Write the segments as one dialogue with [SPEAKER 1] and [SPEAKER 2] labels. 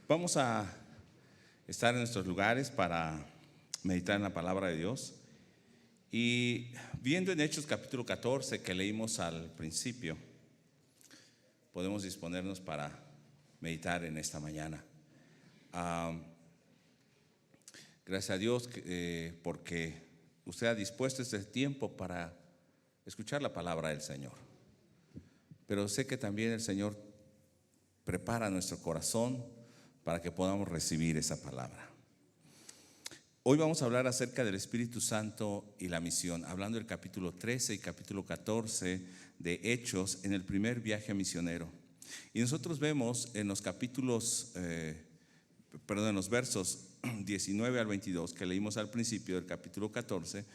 [SPEAKER 1] Vamos a estar en nuestros lugares para meditar en la palabra de Dios. Y viendo en Hechos capítulo 14 que leímos al principio, podemos disponernos para meditar en esta mañana. Gracias a Dios porque usted ha dispuesto este tiempo para escuchar la palabra del Señor. Pero sé que también el Señor prepara nuestro corazón para que podamos recibir esa palabra. Hoy vamos a hablar acerca del Espíritu Santo y la misión, hablando del capítulo 13 y capítulo 14 de Hechos en el primer viaje misionero. Y nosotros vemos en los en los versos 19 al 22 que leímos al principio del capítulo 14,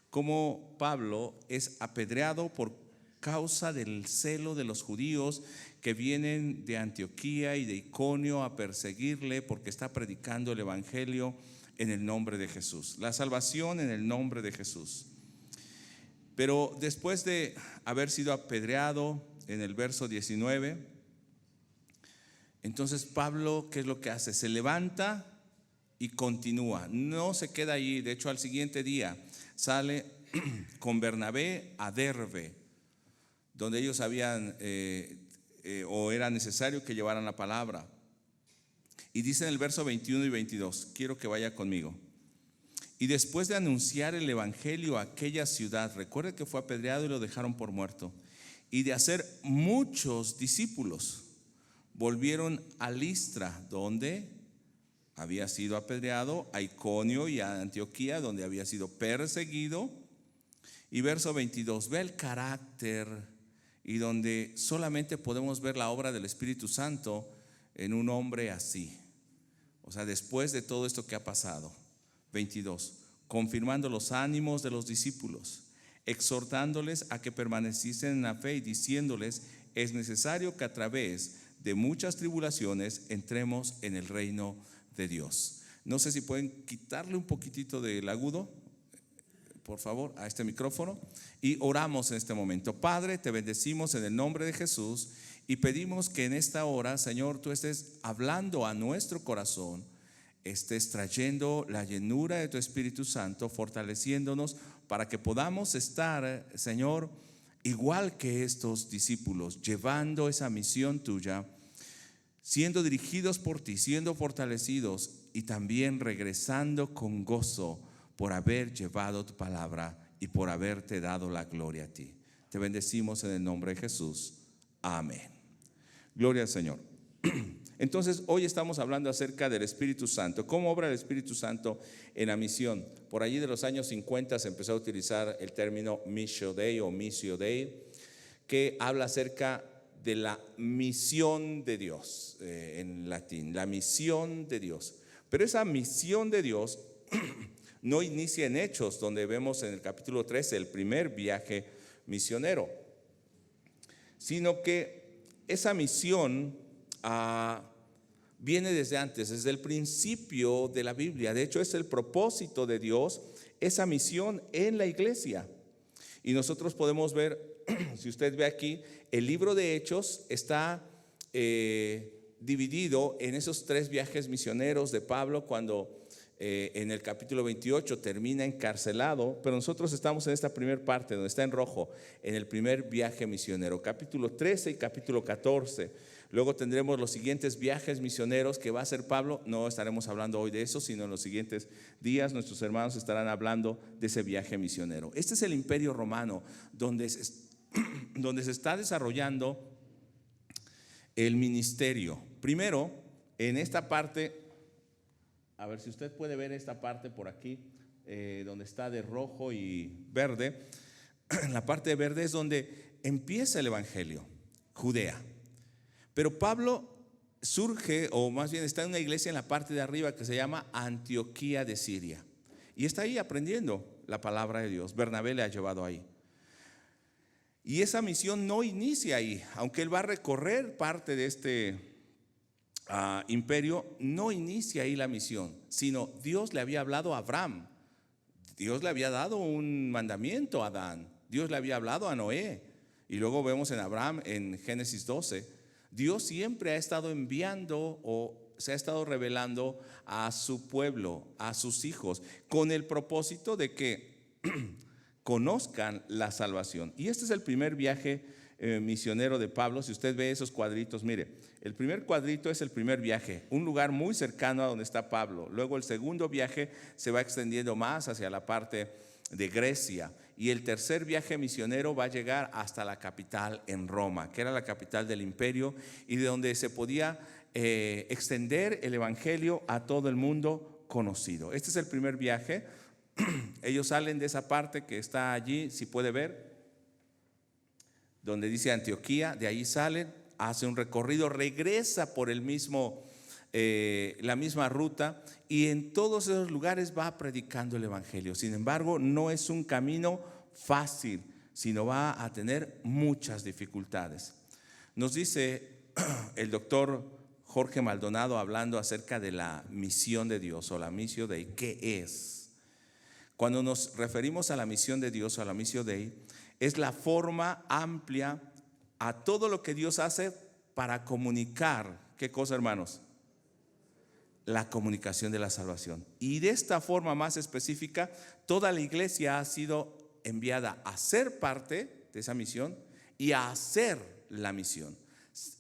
[SPEAKER 1] cómo Pablo es apedreado por causa del celo de los judíos que vienen de Antioquía y de Iconio a perseguirle porque está predicando el evangelio en el nombre de Jesús, la salvación en el nombre de Jesús. Pero después de haber sido apedreado en el verso 19, entonces Pablo, ¿qué es lo que hace? Se levanta y continúa, no se queda ahí. De hecho, al siguiente día sale con Bernabé a Derbe, donde ellos habían o era necesario que llevaran la palabra. Y dice en el verso 21 y 22, quiero que vaya conmigo. Y después de anunciar el evangelio a aquella ciudad, recuerde que fue apedreado y lo dejaron por muerto, y de hacer muchos discípulos, volvieron a Listra, donde había sido apedreado, a Iconio y a Antioquía, donde había sido perseguido. Y verso 22, ve el carácter y donde solamente podemos ver la obra del Espíritu Santo en un hombre así. O sea, después de todo esto que ha pasado. 22, confirmando los ánimos de los discípulos, exhortándoles a que permaneciesen en la fe y diciéndoles, es necesario que a través de muchas tribulaciones entremos en el reino de Dios. No sé si pueden quitarle un poquitito del agudo, por favor, a este micrófono, y oramos en este momento. Padre, te bendecimos en el nombre de Jesús y pedimos que en esta hora, Señor, tú estés hablando a nuestro corazón, estés trayendo la llenura de tu Espíritu Santo, fortaleciéndonos para que podamos estar, Señor, igual que estos discípulos, llevando esa misión tuya, siendo dirigidos por ti, siendo fortalecidos y también regresando con gozo por haber llevado tu palabra y por haberte dado la gloria a ti. Te bendecimos en el nombre de Jesús. Amén. Gloria al Señor. Entonces, hoy estamos hablando acerca del Espíritu Santo. ¿Cómo obra el Espíritu Santo en la misión? Por allí de los años 50 se empezó a utilizar el término Missio Dei o Missio Dei, que habla acerca de la misión de Dios, en latín, la misión de Dios. Pero esa misión de Dios no inicia en Hechos, donde vemos en el capítulo 13 el primer viaje misionero, sino que esa misión viene desde antes, desde el principio de la Biblia. De hecho, es el propósito de Dios, esa misión en la iglesia. Y nosotros podemos ver, si usted ve aquí, el libro de Hechos está dividido en esos 3 viajes misioneros de Pablo, cuando en el capítulo 28 termina encarcelado, pero nosotros estamos en esta primera parte donde está en rojo, en el primer viaje misionero, capítulo 13 y capítulo 14. Luego tendremos los siguientes viajes misioneros que va a hacer Pablo. No estaremos hablando hoy de eso, sino en los siguientes días nuestros hermanos estarán hablando de ese viaje misionero. Este es el Imperio Romano, donde se está desarrollando el ministerio. Primero, en esta parte, a ver si usted puede ver esta parte por aquí, donde está de rojo y verde. La parte de verde es donde empieza el evangelio, Judea. Pero Pablo surge, o más bien está en una iglesia en la parte de arriba que se llama Antioquía de Siria. Y está ahí aprendiendo la palabra de Dios. Bernabé le ha llevado ahí. Y esa misión no inicia ahí, aunque él va a recorrer parte de este imperio, no inicia ahí la misión, sino Dios le había hablado a Abraham, Dios le había dado un mandamiento a Adán, Dios le había hablado a Noé, y luego vemos en Abraham en Génesis 12, Dios siempre ha estado enviando o se ha estado revelando a su pueblo, a sus hijos, con el propósito de que conozcan la salvación. Y este es el primer viaje misionero de Pablo. Si usted ve esos cuadritos, mire, el primer cuadrito es el primer viaje, un lugar muy cercano a donde está Pablo. Luego el segundo viaje se va extendiendo más hacia la parte de Grecia, y el tercer viaje misionero va a llegar hasta la capital en Roma, que era la capital del imperio y de donde se podía extender el evangelio a todo el mundo conocido. Este es el primer viaje. Ellos salen de esa parte que está allí, si puede ver, donde dice Antioquía. De ahí salen, hace un recorrido, regresa por el mismo la misma ruta, y en todos esos lugares va predicando el evangelio. Sin embargo, no es un camino fácil, sino va a tener muchas dificultades. Nos dice el doctor Jorge Maldonado, hablando acerca de la misión de Dios o la missio Dei. ¿Qué es? Cuando nos referimos a la misión de Dios o a la missio Dei, es la forma amplia a todo lo que Dios hace para comunicar. ¿Qué cosa, hermanos? La comunicación de la salvación. Y de esta forma más específica, toda la iglesia ha sido enviada a ser parte de esa misión y a hacer la misión.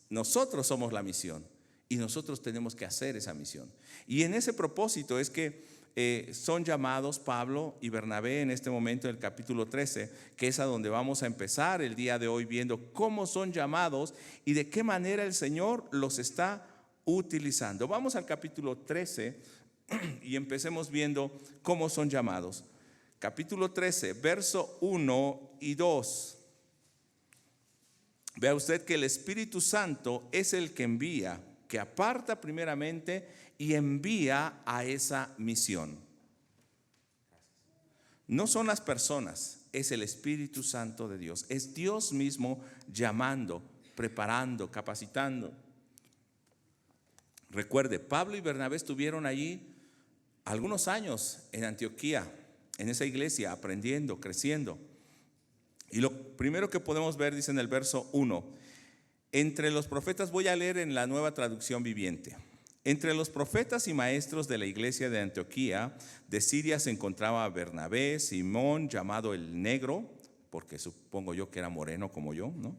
[SPEAKER 1] Nosotros somos la misión y nosotros tenemos que hacer esa misión. Y en ese propósito es que son llamados Pablo y Bernabé en este momento, en el capítulo 13, que es a donde vamos a empezar el día de hoy, viendo cómo son llamados y de qué manera el Señor los está utilizando. Vamos al capítulo 13 y empecemos viendo cómo son llamados. Capítulo 13, verso 1 y 2. Vea usted que el Espíritu Santo es el que envía, que aparta primeramente y envía a esa misión. No son las personas, es el Espíritu Santo de Dios. Es Dios mismo llamando, preparando, capacitando. Recuerde, Pablo y Bernabé estuvieron allí algunos años en Antioquía, en esa iglesia, aprendiendo, creciendo. Y lo primero que podemos ver, dice en el verso 1, entre los profetas, voy a leer en la Nueva Traducción Viviente. Entre los profetas y maestros de la iglesia de Antioquía de Siria se encontraba Bernabé, Simón, llamado el Negro, porque supongo yo que era moreno como yo, ¿no?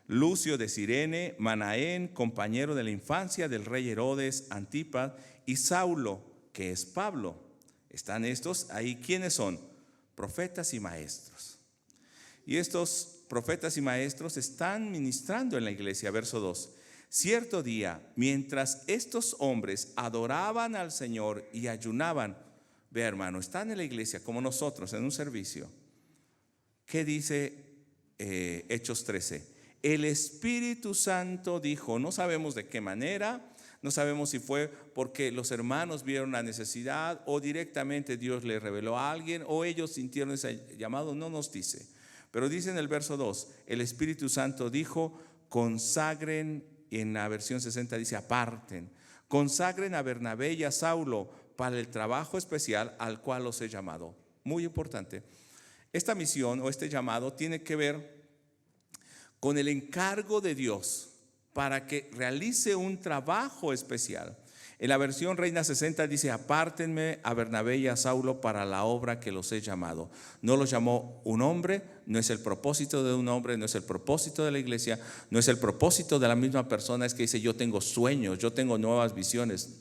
[SPEAKER 1] Lucio de Cirene, Manaén, compañero de la infancia del rey Herodes, Antipas, y Saulo, que es Pablo. Están estos ahí. ¿Quiénes son? Profetas y maestros. Y estos profetas y maestros están ministrando en la iglesia. Verso 2. Cierto día, mientras estos hombres adoraban al Señor y ayunaban, vea, hermano, están en la iglesia como nosotros en un servicio. ¿Qué dice Hechos 13? El Espíritu Santo dijo, no sabemos de qué manera, no sabemos si fue porque los hermanos vieron la necesidad o directamente Dios le reveló a alguien o ellos sintieron ese llamado, no nos dice. Pero dice en el verso 2, el Espíritu Santo dijo, consagren, en la versión 60 dice aparten, consagren a Bernabé y a Saulo para el trabajo especial al cual los he llamado. Muy importante. Esta misión o este llamado tiene que ver con el encargo de Dios para que realice un trabajo especial. En la versión Reina 60 dice, apártenme a Bernabé y a Saulo para la obra que los he llamado. No los llamó un hombre, no es el propósito de un hombre, no es el propósito de la iglesia, no es el propósito de la misma persona. Es que dice, yo tengo sueños, yo tengo nuevas visiones.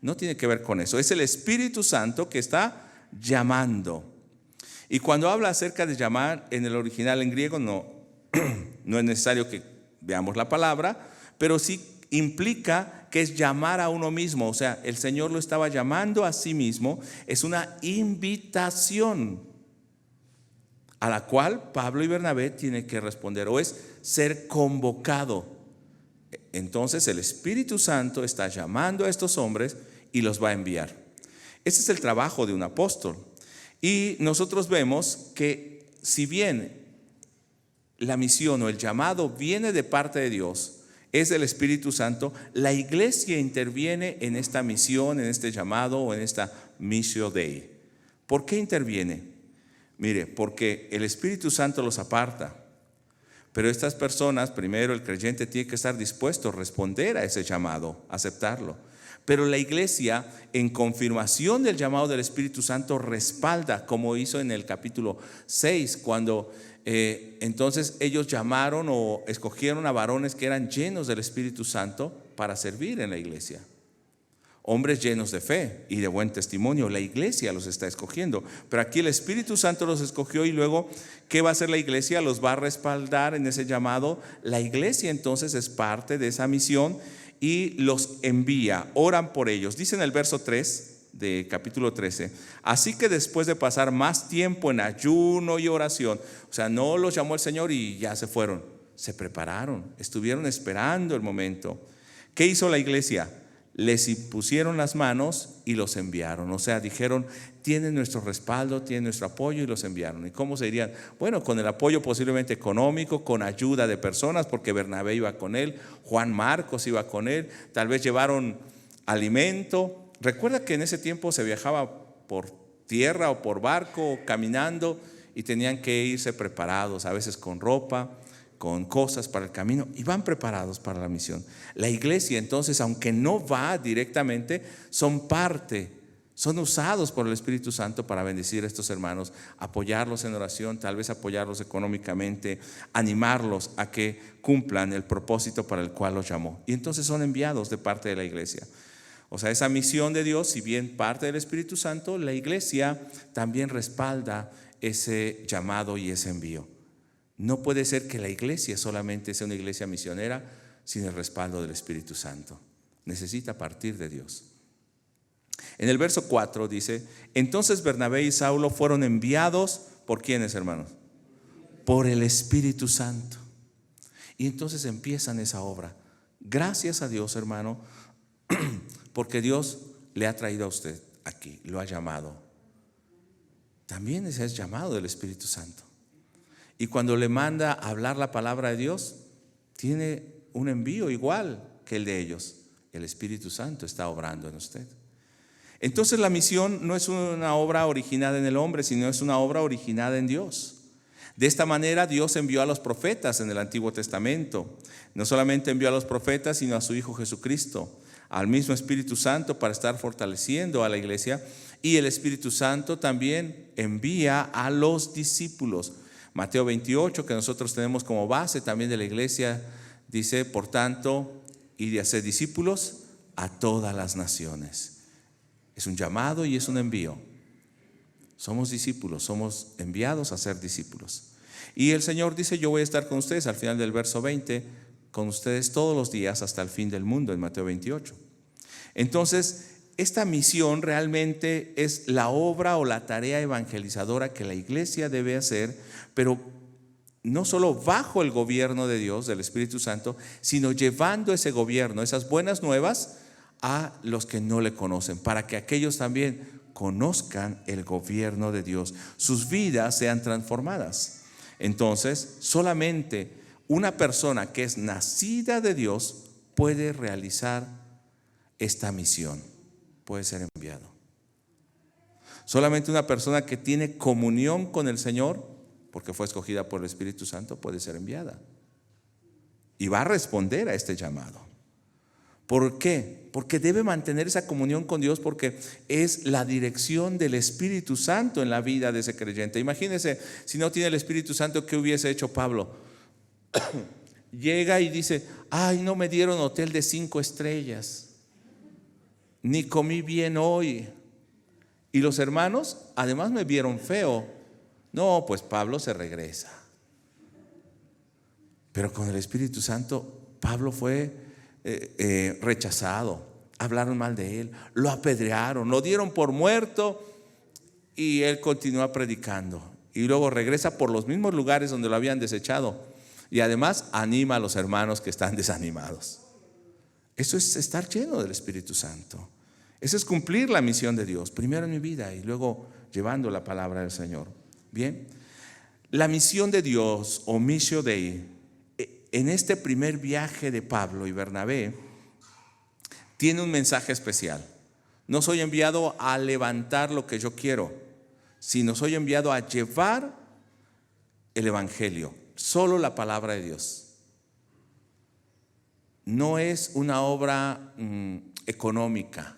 [SPEAKER 1] No tiene que ver con eso, es el Espíritu Santo que está llamando. Y cuando habla acerca de llamar en el original en griego, no es necesario que veamos la palabra, pero sí implica que es llamar a uno mismo. O sea, el Señor lo estaba llamando a sí mismo. Es una invitación a la cual Pablo y Bernabé tienen que responder, o es ser convocado. Entonces el Espíritu Santo está llamando a estos hombres y los va a enviar. Ese es el trabajo de un apóstol. Y nosotros vemos que si bien la misión o el llamado viene de parte de Dios, es del Espíritu Santo, la iglesia interviene en esta misión, en este llamado o en esta missio Dei. ¿Por qué interviene? Mire, porque el Espíritu Santo los aparta. Pero estas personas, primero el creyente tiene que estar dispuesto a responder a ese llamado, aceptarlo. Pero la iglesia, en confirmación del llamado del Espíritu Santo, respalda, como hizo en el capítulo 6, cuando entonces ellos llamaron o escogieron a varones que eran llenos del Espíritu Santo para servir en la iglesia. Hombres llenos de fe y de buen testimonio. La iglesia los está escogiendo. Pero aquí el Espíritu Santo los escogió, y luego, ¿qué va a hacer la iglesia? Los va a respaldar en ese llamado. La iglesia entonces es parte de esa misión y los envía, oran por ellos. Dice en el verso 3 de capítulo 13: así que después de pasar más tiempo en ayuno y oración, o sea, no los llamó el Señor y ya se fueron, se prepararon, estuvieron esperando el momento. ¿Qué hizo la iglesia? Les impusieron las manos y los enviaron. O sea, dijeron, tienen nuestro respaldo, tienen nuestro apoyo, y los enviaron. ¿Y cómo se irían? Bueno, con el apoyo posiblemente económico, con ayuda de personas, porque Bernabé iba con él, Juan Marcos iba con él, tal vez llevaron alimento. Recuerda que en ese tiempo se viajaba por tierra o por barco o caminando, y tenían que irse preparados, a veces con ropa, con cosas para el camino, y van preparados para la misión. La iglesia entonces, aunque no va directamente, son parte, son usados por el Espíritu Santo para bendecir a estos hermanos, apoyarlos en oración, tal vez apoyarlos económicamente, animarlos a que cumplan el propósito para el cual los llamó. Y entonces son enviados de parte de la iglesia. O sea, esa misión de Dios, si bien parte del Espíritu Santo, la iglesia también respalda ese llamado y ese envío. No puede ser que la iglesia solamente sea una iglesia misionera sin el respaldo del Espíritu Santo. Necesita partir de Dios. En el verso 4 dice: entonces Bernabé y Saulo fueron enviados ¿por quiénes, hermanos? Por el Espíritu Santo. Y entonces empiezan esa obra. Gracias a Dios, hermano, porque Dios le ha traído a usted aquí, lo ha llamado. También ese es llamado del Espíritu Santo. Y cuando le manda a hablar la palabra de Dios, tiene un envío igual que el de ellos. El Espíritu Santo está obrando en usted. Entonces la misión no es una obra originada en el hombre, sino es una obra originada en Dios. De esta manera Dios envió a los profetas en el Antiguo Testamento. No solamente envió a los profetas, sino a su Hijo Jesucristo, al mismo Espíritu Santo, para estar fortaleciendo a la iglesia. Y el Espíritu Santo también envía a los discípulos. Mateo 28, que nosotros tenemos como base también de la iglesia, dice: por tanto, id y haced discípulos a todas las naciones. Es un llamado y es un envío. Somos discípulos, somos enviados a ser discípulos. Y el Señor dice: yo voy a estar con ustedes, al final del verso 20, con ustedes todos los días hasta el fin del mundo, en Mateo 28. Entonces, esta misión realmente es la obra o la tarea evangelizadora que la iglesia debe hacer, pero no solo bajo el gobierno de Dios, del Espíritu Santo, sino llevando ese gobierno, esas buenas nuevas, a los que no le conocen, para que aquellos también conozcan el gobierno de Dios, sus vidas sean transformadas. Entonces, solamente una persona que es nacida de Dios puede realizar esta misión, puede ser enviado. Solamente una persona que tiene comunión con el Señor, porque fue escogida por el Espíritu Santo, puede ser enviada y va a responder a este llamado. ¿Por qué? Porque debe mantener esa comunión con Dios, porque es la dirección del Espíritu Santo en la vida de ese creyente. Imagínense, si no tiene el Espíritu Santo, ¿qué hubiese hecho Pablo? Llega y dice: ay, no me dieron hotel de 5 estrellas, ni comí bien hoy, y los hermanos además me vieron feo. No, pues Pablo se regresa. Pero con el Espíritu Santo, Pablo fue rechazado, hablaron mal de él, lo apedrearon, lo dieron por muerto, y él continúa predicando, y luego regresa por los mismos lugares donde lo habían desechado, y además anima a los hermanos que están desanimados. Eso es estar lleno del Espíritu Santo. Eso es cumplir la misión de Dios, primero en mi vida y luego llevando la palabra del Señor. Bien, la misión de Dios, o Missio Dei, en este primer viaje de Pablo y Bernabé, tiene un mensaje especial. No soy enviado a levantar lo que yo quiero, sino soy enviado a llevar el Evangelio, solo la palabra de Dios. No es una obra económica,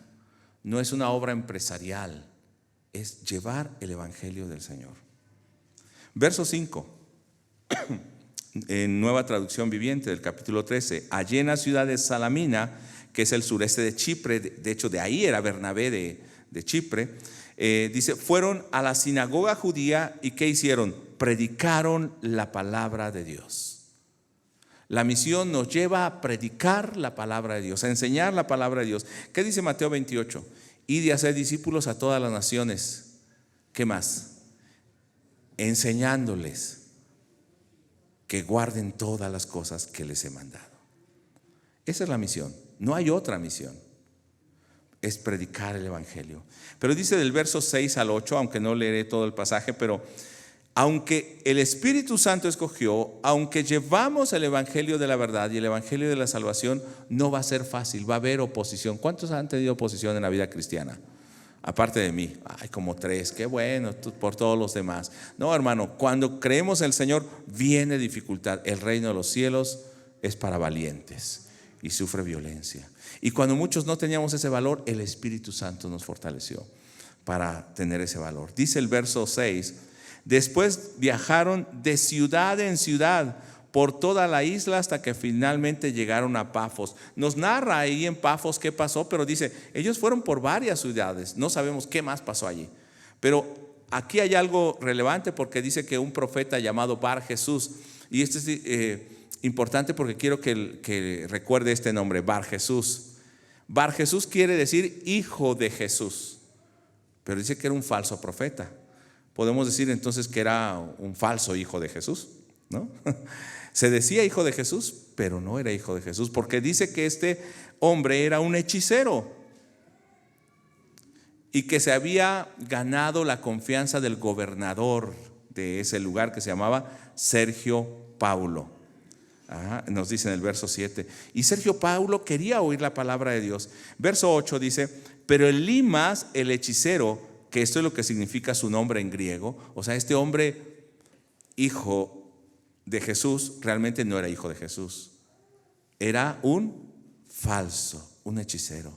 [SPEAKER 1] no es una obra empresarial, es llevar el evangelio del Señor. Verso 5, en Nueva Traducción Viviente del capítulo 13. Allí en la ciudad de Salamina, que es el sureste de Chipre, de hecho de ahí era Bernabé de Chipre, dice, fueron a la sinagoga judía y ¿qué hicieron? Predicaron la palabra de Dios. La misión nos lleva a predicar la palabra de Dios, a enseñar la palabra de Dios. ¿Qué dice Mateo 28? Y de hacer discípulos a todas las naciones. ¿Qué más? Enseñándoles que guarden todas las cosas que les he mandado. Esa es la misión. No hay otra misión. Es predicar el evangelio. Pero dice del verso 6 al 8, aunque no leeré todo el pasaje, pero aunque el Espíritu Santo escogió, aunque llevamos el evangelio de la verdad y el evangelio de la salvación, no va a ser fácil, va a haber oposición. ¿Cuántos han tenido oposición en la vida cristiana? Aparte de mí, hay como 3, qué bueno, por todos los demás. No, hermano, cuando creemos en el Señor viene dificultad. El reino de los cielos es para valientes y sufre violencia. Y cuando muchos no teníamos ese valor, el Espíritu Santo nos fortaleció para tener ese valor. Dice el verso 6, después viajaron de ciudad en ciudad por toda la isla hasta que finalmente llegaron a Pafos. Nos narra ahí en Pafos qué pasó, pero dice, ellos fueron por varias ciudades, no sabemos qué más pasó allí. Pero aquí hay algo relevante porque dice que un profeta llamado Bar Jesús, y esto es importante porque quiero que recuerde este nombre, Bar Jesús. Bar Jesús quiere decir hijo de Jesús, pero dice que era un falso profeta. Podemos decir entonces que era un falso hijo de Jesús, ¿no? Se decía hijo de Jesús, pero no era hijo de Jesús, porque dice que este hombre era un hechicero y que se había ganado la confianza del gobernador de ese lugar que se llamaba Sergio Paulo. Nos dice en el verso 7, y Sergio Paulo quería oír la palabra de Dios. Verso 8 dice, pero Elimas, el hechicero, que esto es lo que significa su nombre en griego, o sea, este hombre hijo de Jesús realmente no era hijo de Jesús, era un falso, un hechicero.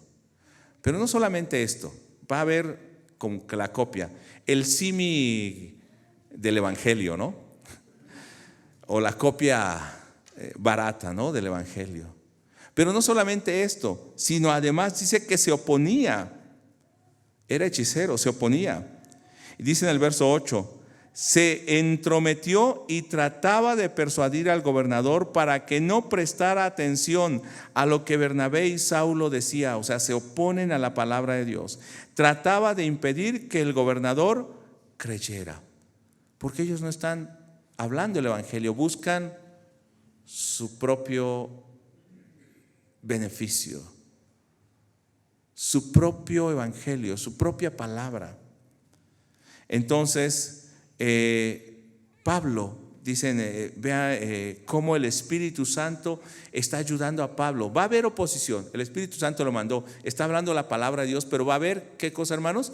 [SPEAKER 1] Pero no solamente esto, va a haber como que la copia, el simi del evangelio, ¿no? O la copia barata, ¿no? Del evangelio. Pero no solamente esto, sino además dice que se oponía, era hechicero, se oponía. Y dice en el verso 8, se entrometió y trataba de persuadir al gobernador para que no prestara atención a lo que Bernabé y Saulo decía, o sea, se oponen a la palabra de Dios. Trataba de impedir que el gobernador creyera, porque ellos no están hablando el evangelio, buscan su propio beneficio, su propio evangelio, su propia palabra. Entonces Pablo, dicen, vea cómo el Espíritu Santo está ayudando a Pablo. Va a haber oposición, el Espíritu Santo lo mandó, está hablando la palabra de Dios, pero va a haber, ¿qué cosa, hermanos?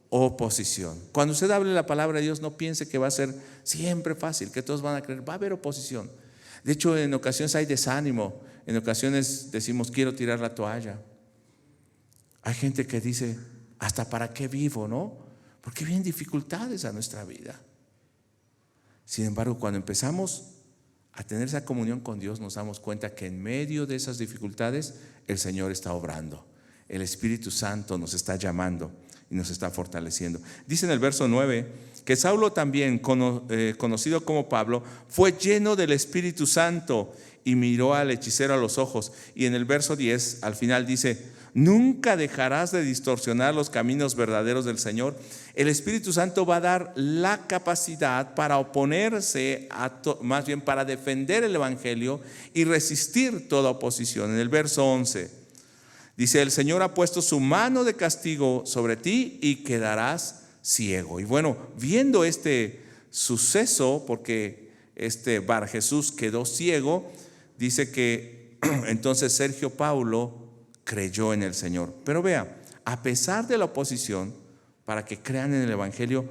[SPEAKER 1] Oposición. Cuando usted hable la palabra de Dios, no piense que va a ser siempre fácil, que todos van a creer, va a haber oposición. De hecho, en ocasiones hay desánimo, en ocasiones decimos, quiero tirar la toalla. Hay gente que dice, ¿hasta para qué vivo, no? Porque vienen dificultades a nuestra vida. Sin embargo, cuando empezamos a tener esa comunión con Dios, nos damos cuenta que en medio de esas dificultades el Señor está obrando. El Espíritu Santo nos está llamando y nos está fortaleciendo. Dice en el verso 9 que Saulo también, conocido como Pablo, fue lleno del Espíritu Santo y miró al hechicero a los ojos. Y en el verso 10 al final dice, nunca dejarás de distorsionar los caminos verdaderos del Señor. El Espíritu Santo va a dar la capacidad para oponerse, más bien para defender el evangelio y resistir toda oposición. En el verso 11 dice, el Señor ha puesto su mano de castigo sobre ti y quedarás ciego. Y bueno, viendo este suceso, porque este Bar Jesús quedó ciego, dice que entonces Sergio Paulo creyó en el Señor. Pero vea, a pesar de la oposición, para que crean en el evangelio,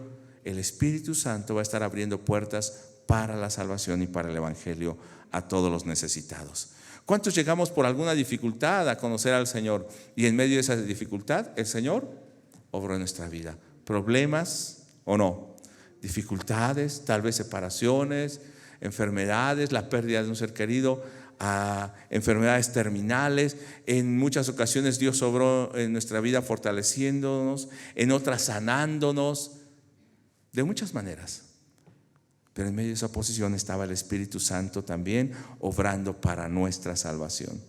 [SPEAKER 1] el Espíritu Santo va a estar abriendo puertas para la salvación y para el evangelio a todos los necesitados. ¿Cuántos llegamos por alguna dificultad a conocer al Señor? Y en medio de esa dificultad, el Señor obró en nuestra vida. ¿Problemas o no? Dificultades, tal vez separaciones, enfermedades, la pérdida de un ser querido, enfermedades terminales. En muchas ocasiones Dios obró en nuestra vida fortaleciéndonos, en otras sanándonos, de muchas maneras. Pero en medio de esa posición estaba el Espíritu Santo también obrando para nuestra salvación.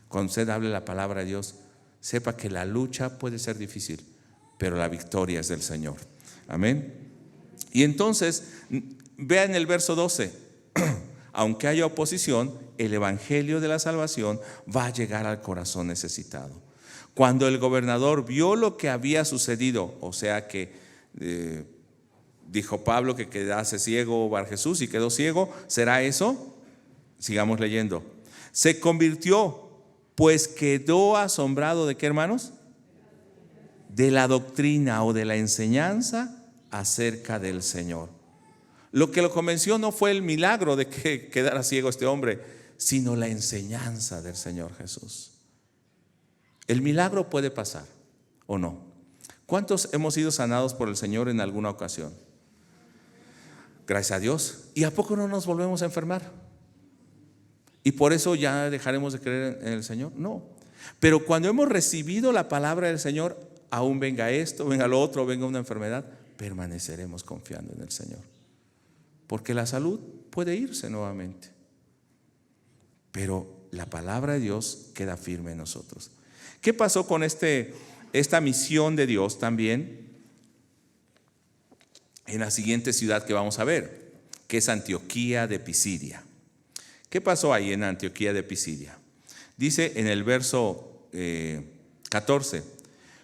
[SPEAKER 1] Cuando usted hable la palabra de Dios, sepa que la lucha puede ser difícil, pero la victoria es del Señor. Amén. Y entonces, vea en el verso 12, aunque haya oposición, el evangelio de la salvación va a llegar al corazón necesitado. Cuando el gobernador vio lo que había sucedido, o sea que dijo Pablo que quedase ciego Bar Jesús y quedó ciego, ¿será eso? Sigamos leyendo. Se convirtió, pues quedó asombrado ¿de qué, hermanos? De la doctrina o de la enseñanza acerca del Señor. Lo que lo convenció no fue el milagro de que quedara ciego este hombre, sino la enseñanza del Señor Jesús. El milagro puede pasar o no. ¿Cuántos hemos sido sanados por el Señor en alguna ocasión? Gracias a Dios. ¿Y a poco no nos volvemos a enfermar? ¿Y por eso ya dejaremos de creer en el Señor? No. Pero cuando hemos recibido la palabra del Señor, aún venga esto, venga lo otro, venga una enfermedad, permaneceremos confiando en el Señor. Porque la salud puede irse nuevamente, pero la palabra de Dios queda firme en nosotros. ¿Qué pasó con esta misión de Dios también en la siguiente ciudad que vamos a ver, que es Antioquía de Pisidia? ¿Qué pasó ahí en Antioquía de Pisidia? Dice en el verso 14: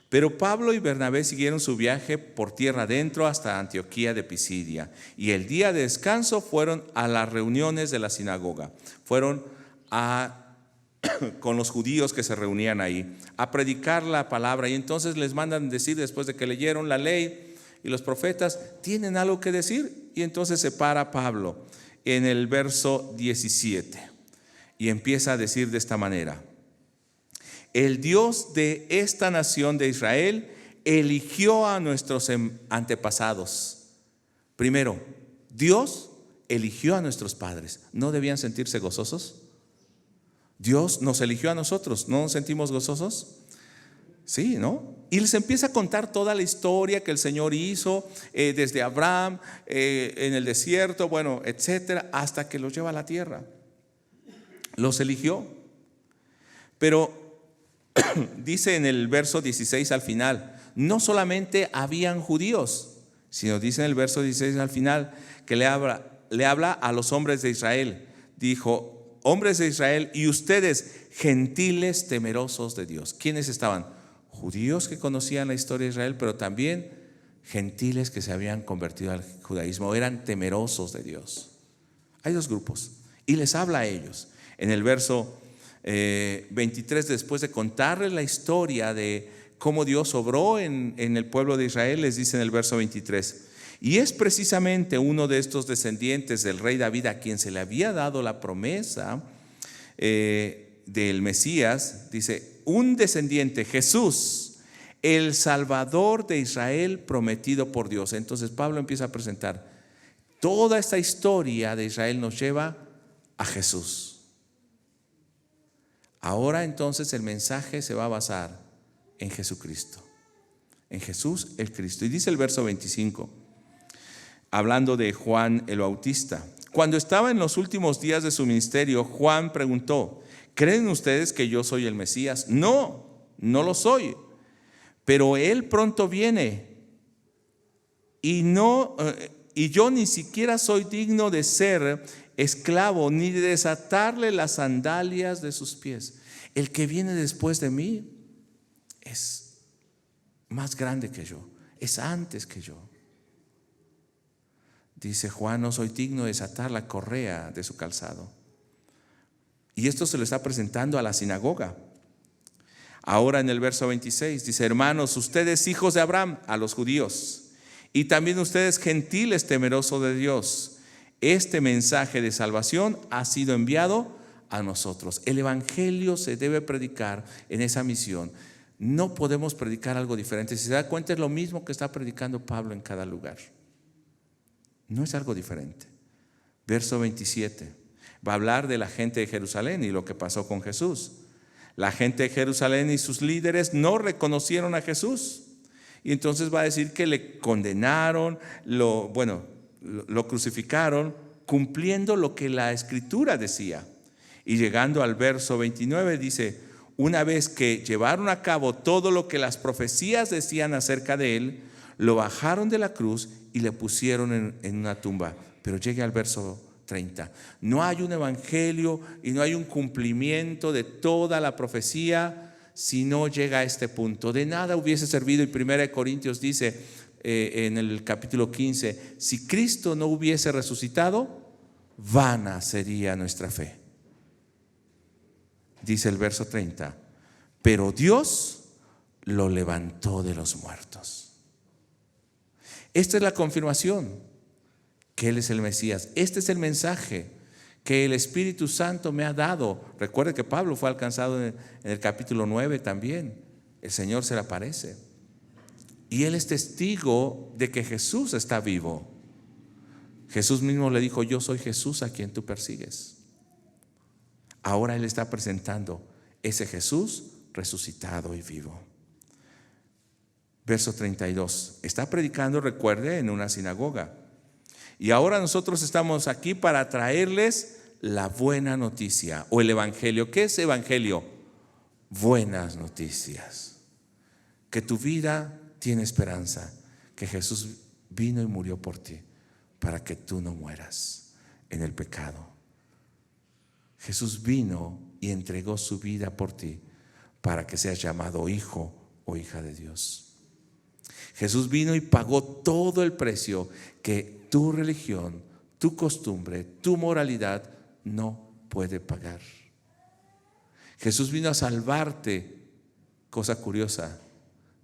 [SPEAKER 1] pero Pablo y Bernabé siguieron su viaje por tierra adentro hasta Antioquía de Pisidia, y el día de descanso fueron a las reuniones de la sinagoga. Fueron con los judíos que se reunían ahí a predicar la palabra, y entonces les mandan decir, después de que leyeron la ley y los profetas, ¿tienen algo que decir? Y entonces se para Pablo en el verso 17 y empieza a decir de esta manera: el Dios de esta nación de Israel eligió a nuestros antepasados. Primero, Dios eligió a nuestros padres. ¿No debían sentirse gozosos? Dios nos eligió a nosotros. ¿No nos sentimos gozosos? Sí, ¿no? Y les empieza a contar toda la historia que el Señor hizo desde Abraham, en el desierto, bueno, etcétera, hasta que los lleva a la tierra. Los eligió. Pero dice en el verso 16 al final, no solamente habían judíos, sino dice en el verso 16 al final que le habla a los hombres de Israel. Dijo: hombres de Israel, y ustedes gentiles temerosos de Dios. ¿Quiénes estaban? Judíos que conocían la historia de Israel, pero también gentiles que se habían convertido al judaísmo, eran temerosos de Dios. Hay dos grupos y les habla a ellos. En el verso 23, después de contarles la historia de cómo Dios obró en el pueblo de Israel, les dice en el verso 23: y es precisamente uno de estos descendientes del rey David a quien se le había dado la promesa del Mesías. Dice: un descendiente, Jesús, el Salvador de Israel prometido por Dios. Entonces Pablo empieza a presentar toda esta historia de Israel, nos lleva a Jesús. Ahora entonces el mensaje se va a basar en Jesucristo, en Jesús el Cristo. Y dice el verso 25, hablando de Juan el Bautista: cuando estaba en los últimos días de su ministerio, Juan preguntó: ¿creen ustedes que yo soy el Mesías? No, no lo soy, pero él pronto viene y yo ni siquiera soy digno de ser esclavo ni de desatarle las sandalias de sus pies. El que viene después de mí es más grande que yo, es antes que yo. Dice Juan: no soy digno de desatar la correa de su calzado. Y esto se lo está presentando a la sinagoga. Ahora en el verso 26 dice: hermanos, ustedes hijos de Abraham, a los judíos, y también ustedes gentiles temerosos de Dios, Este mensaje de salvación ha sido enviado a nosotros. El evangelio se debe predicar en esa misión. No podemos predicar algo diferente. Si se da cuenta, es lo mismo que está predicando Pablo en cada lugar. No es algo diferente. Verso 27. Va a hablar de la gente de Jerusalén y lo que pasó con Jesús. La gente de Jerusalén y sus líderes no reconocieron a Jesús. Y entonces va a decir que le condenaron, lo crucificaron, cumpliendo lo que la Escritura decía. Y llegando al verso 29 dice: una vez que llevaron a cabo todo lo que las profecías decían acerca de él, lo bajaron de la cruz y le pusieron en una tumba. Pero llegue al verso 30. No hay un evangelio y no hay un cumplimiento de toda la profecía si no llega a este punto. De nada hubiese servido, y 1 Corintios dice en el capítulo 15, si Cristo no hubiese resucitado, vana sería nuestra fe. Dice el verso 30, pero Dios lo levantó de los muertos. Esta es la confirmación que Él es el Mesías. Este es el mensaje que el Espíritu Santo me ha dado. Recuerde que Pablo fue alcanzado en el capítulo 9 también. El Señor se le aparece. Y Él es testigo de que Jesús está vivo. Jesús mismo le dijo: yo soy Jesús a quien tú persigues. Ahora Él está presentando ese Jesús resucitado y vivo. Verso 32. Está predicando, recuerde, en una sinagoga. Y ahora nosotros estamos aquí para traerles la buena noticia o el evangelio. ¿Qué es evangelio? Buenas noticias. Que tu vida tiene esperanza. Que Jesús vino y murió por ti para que tú no mueras en el pecado. Jesús vino y entregó su vida por ti para que seas llamado hijo o hija de Dios. Jesús vino y pagó todo el precio que tu religión, tu costumbre, tu moralidad no puede pagar. Jesús vino a salvarte, cosa curiosa,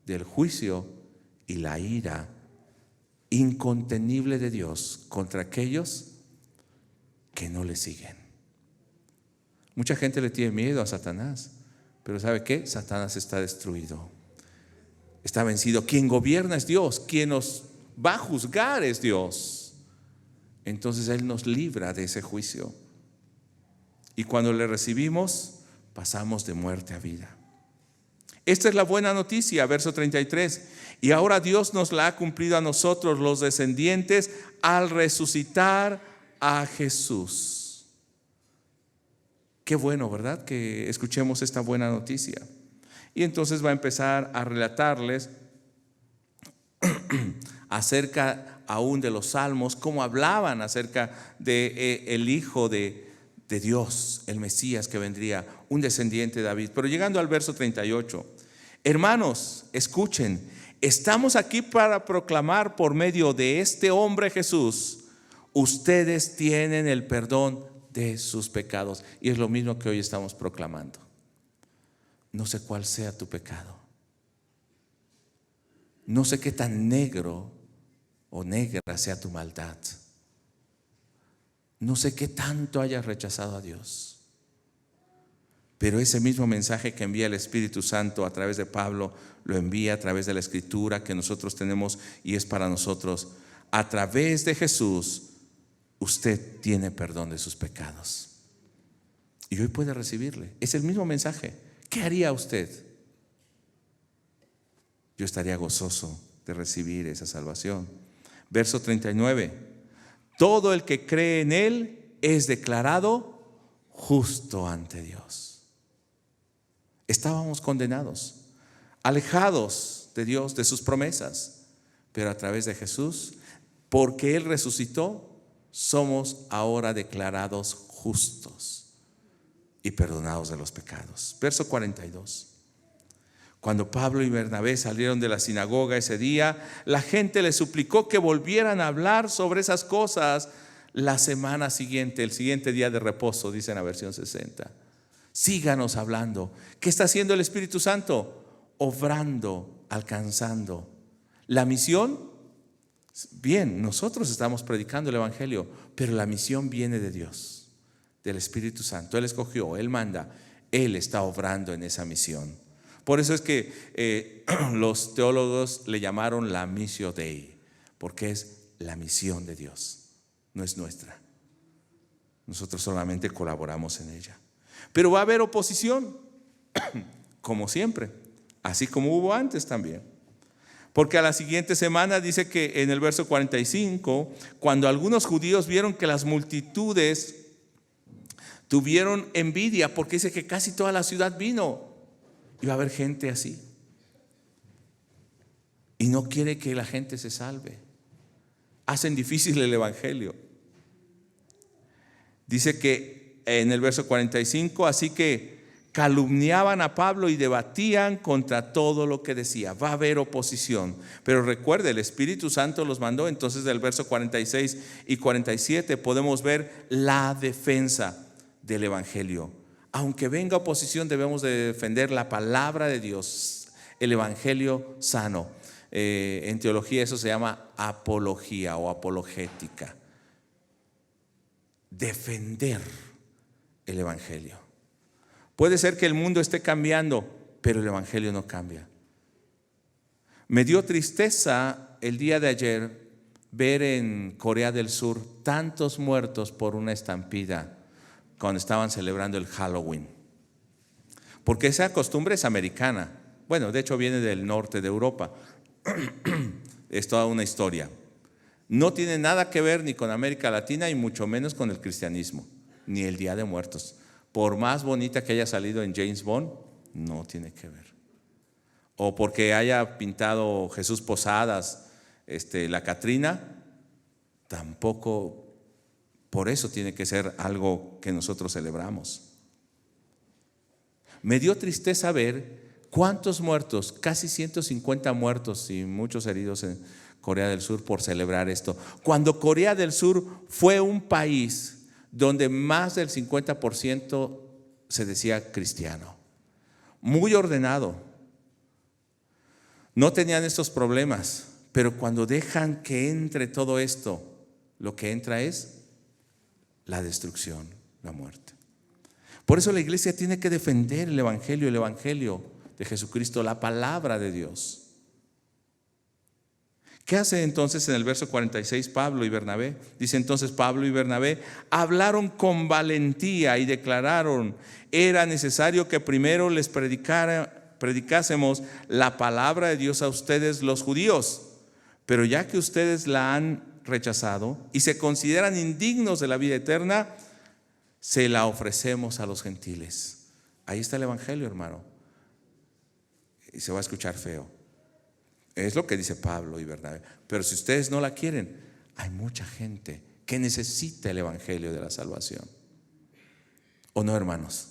[SPEAKER 1] del juicio y la ira incontenible de Dios contra aquellos que no le siguen. Mucha gente le tiene miedo a Satanás, pero ¿sabe qué? Satanás está destruido, está vencido. Quien gobierna es Dios, quien nos va a juzgar es Dios. Entonces Él nos libra de ese juicio. Y cuando le recibimos, pasamos de muerte a vida. Esta es la buena noticia, verso 33. Y ahora Dios nos la ha cumplido a nosotros, los descendientes, al resucitar a Jesús. Qué bueno, ¿verdad? Que escuchemos esta buena noticia. Y entonces va a empezar a relatarles acerca aún de los salmos, cómo hablaban acerca de el Hijo de Dios, el Mesías que vendría, un descendiente de David. Pero llegando al verso 38, hermanos, escuchen, estamos aquí para proclamar por medio de este hombre Jesús, ustedes tienen el perdón de sus pecados. Y es lo mismo que hoy estamos proclamando. No sé cuál sea tu pecado. No sé qué tan negro o negra sea tu maldad. No sé qué tanto hayas rechazado a Dios. Pero ese mismo mensaje que envía el Espíritu Santo a través de Pablo, lo envía a través de la Escritura que nosotros tenemos y es para nosotros. A través de Jesús, usted tiene perdón de sus pecados. Y hoy puede recibirle. Es el mismo mensaje. ¿Qué haría usted? Yo estaría gozoso de recibir esa salvación. Verso 39. Todo el que cree en Él es declarado justo ante Dios. Estábamos condenados, alejados de Dios, de sus promesas. Pero a través de Jesús, porque Él resucitó, somos ahora declarados justos y perdonados de los pecados. Verso 42. Cuando Pablo y Bernabé salieron de la sinagoga ese día, la gente les suplicó que volvieran a hablar sobre esas cosas la semana siguiente, el siguiente día de reposo, dice en la versión 60. Síganos hablando. ¿Qué está haciendo el Espíritu Santo? Obrando, alcanzando. La misión Bien, nosotros estamos predicando el Evangelio, pero la misión viene de Dios, del Espíritu Santo. Él escogió, Él manda, Él está obrando en esa misión. Por eso es que los teólogos le llamaron la missio Dei, porque es la misión de Dios, no es nuestra. Nosotros solamente colaboramos en ella. Pero va a haber oposición, como siempre, así como hubo antes también. Porque a la siguiente semana dice que en el verso 45, cuando algunos judíos vieron que las multitudes tuvieron envidia, porque dice que casi toda la ciudad vino, iba a haber gente así. Y no quiere que la gente se salve. Hacen difícil el evangelio. Dice que en el verso 45, así que calumniaban a Pablo y debatían contra todo lo que decía. Va a haber oposición. Pero recuerde, el Espíritu Santo los mandó. Entonces del verso 46 y 47 podemos ver la defensa del evangelio. Aunque venga oposición, debemos de defender la palabra de Dios, el evangelio sano. En teología eso se llama apología o apologética. Defender el evangelio. Puede ser que el mundo esté cambiando, pero el evangelio no cambia. Me dio tristeza el día de ayer ver en Corea del Sur tantos muertos por una estampida cuando estaban celebrando el Halloween. Porque esa costumbre es americana. Bueno, de hecho viene del norte de Europa. Es toda una historia. No tiene nada que ver ni con América Latina y mucho menos con el cristianismo, ni el Día de Muertos. Por más bonita que haya salido en James Bond, no tiene que ver. O porque haya pintado Jesús Posadas, la Catrina, tampoco por eso tiene que ser algo que nosotros celebramos. Me dio tristeza ver cuántos muertos, casi 150 muertos y muchos heridos en Corea del Sur por celebrar esto. Cuando Corea del Sur fue un país donde más del 50% se decía cristiano, muy ordenado, no tenían estos problemas, pero cuando dejan que entre todo esto, lo que entra es la destrucción, la muerte. Por eso la iglesia tiene que defender el evangelio de Jesucristo, la palabra de Dios. ¿Qué hace entonces en el verso 46 Pablo y Bernabé? Dice entonces Pablo y Bernabé hablaron con valentía y declararon: era necesario que primero les predicásemos la palabra de Dios a ustedes los judíos, pero ya que ustedes la han rechazado y se consideran indignos de la vida eterna, se la ofrecemos a los gentiles. Ahí está el evangelio, hermano. Y se va a escuchar feo. Es lo que dice Pablo y Bernabé. Pero si ustedes no la quieren, hay mucha gente que necesita el evangelio de la salvación. ¿O no, hermanos?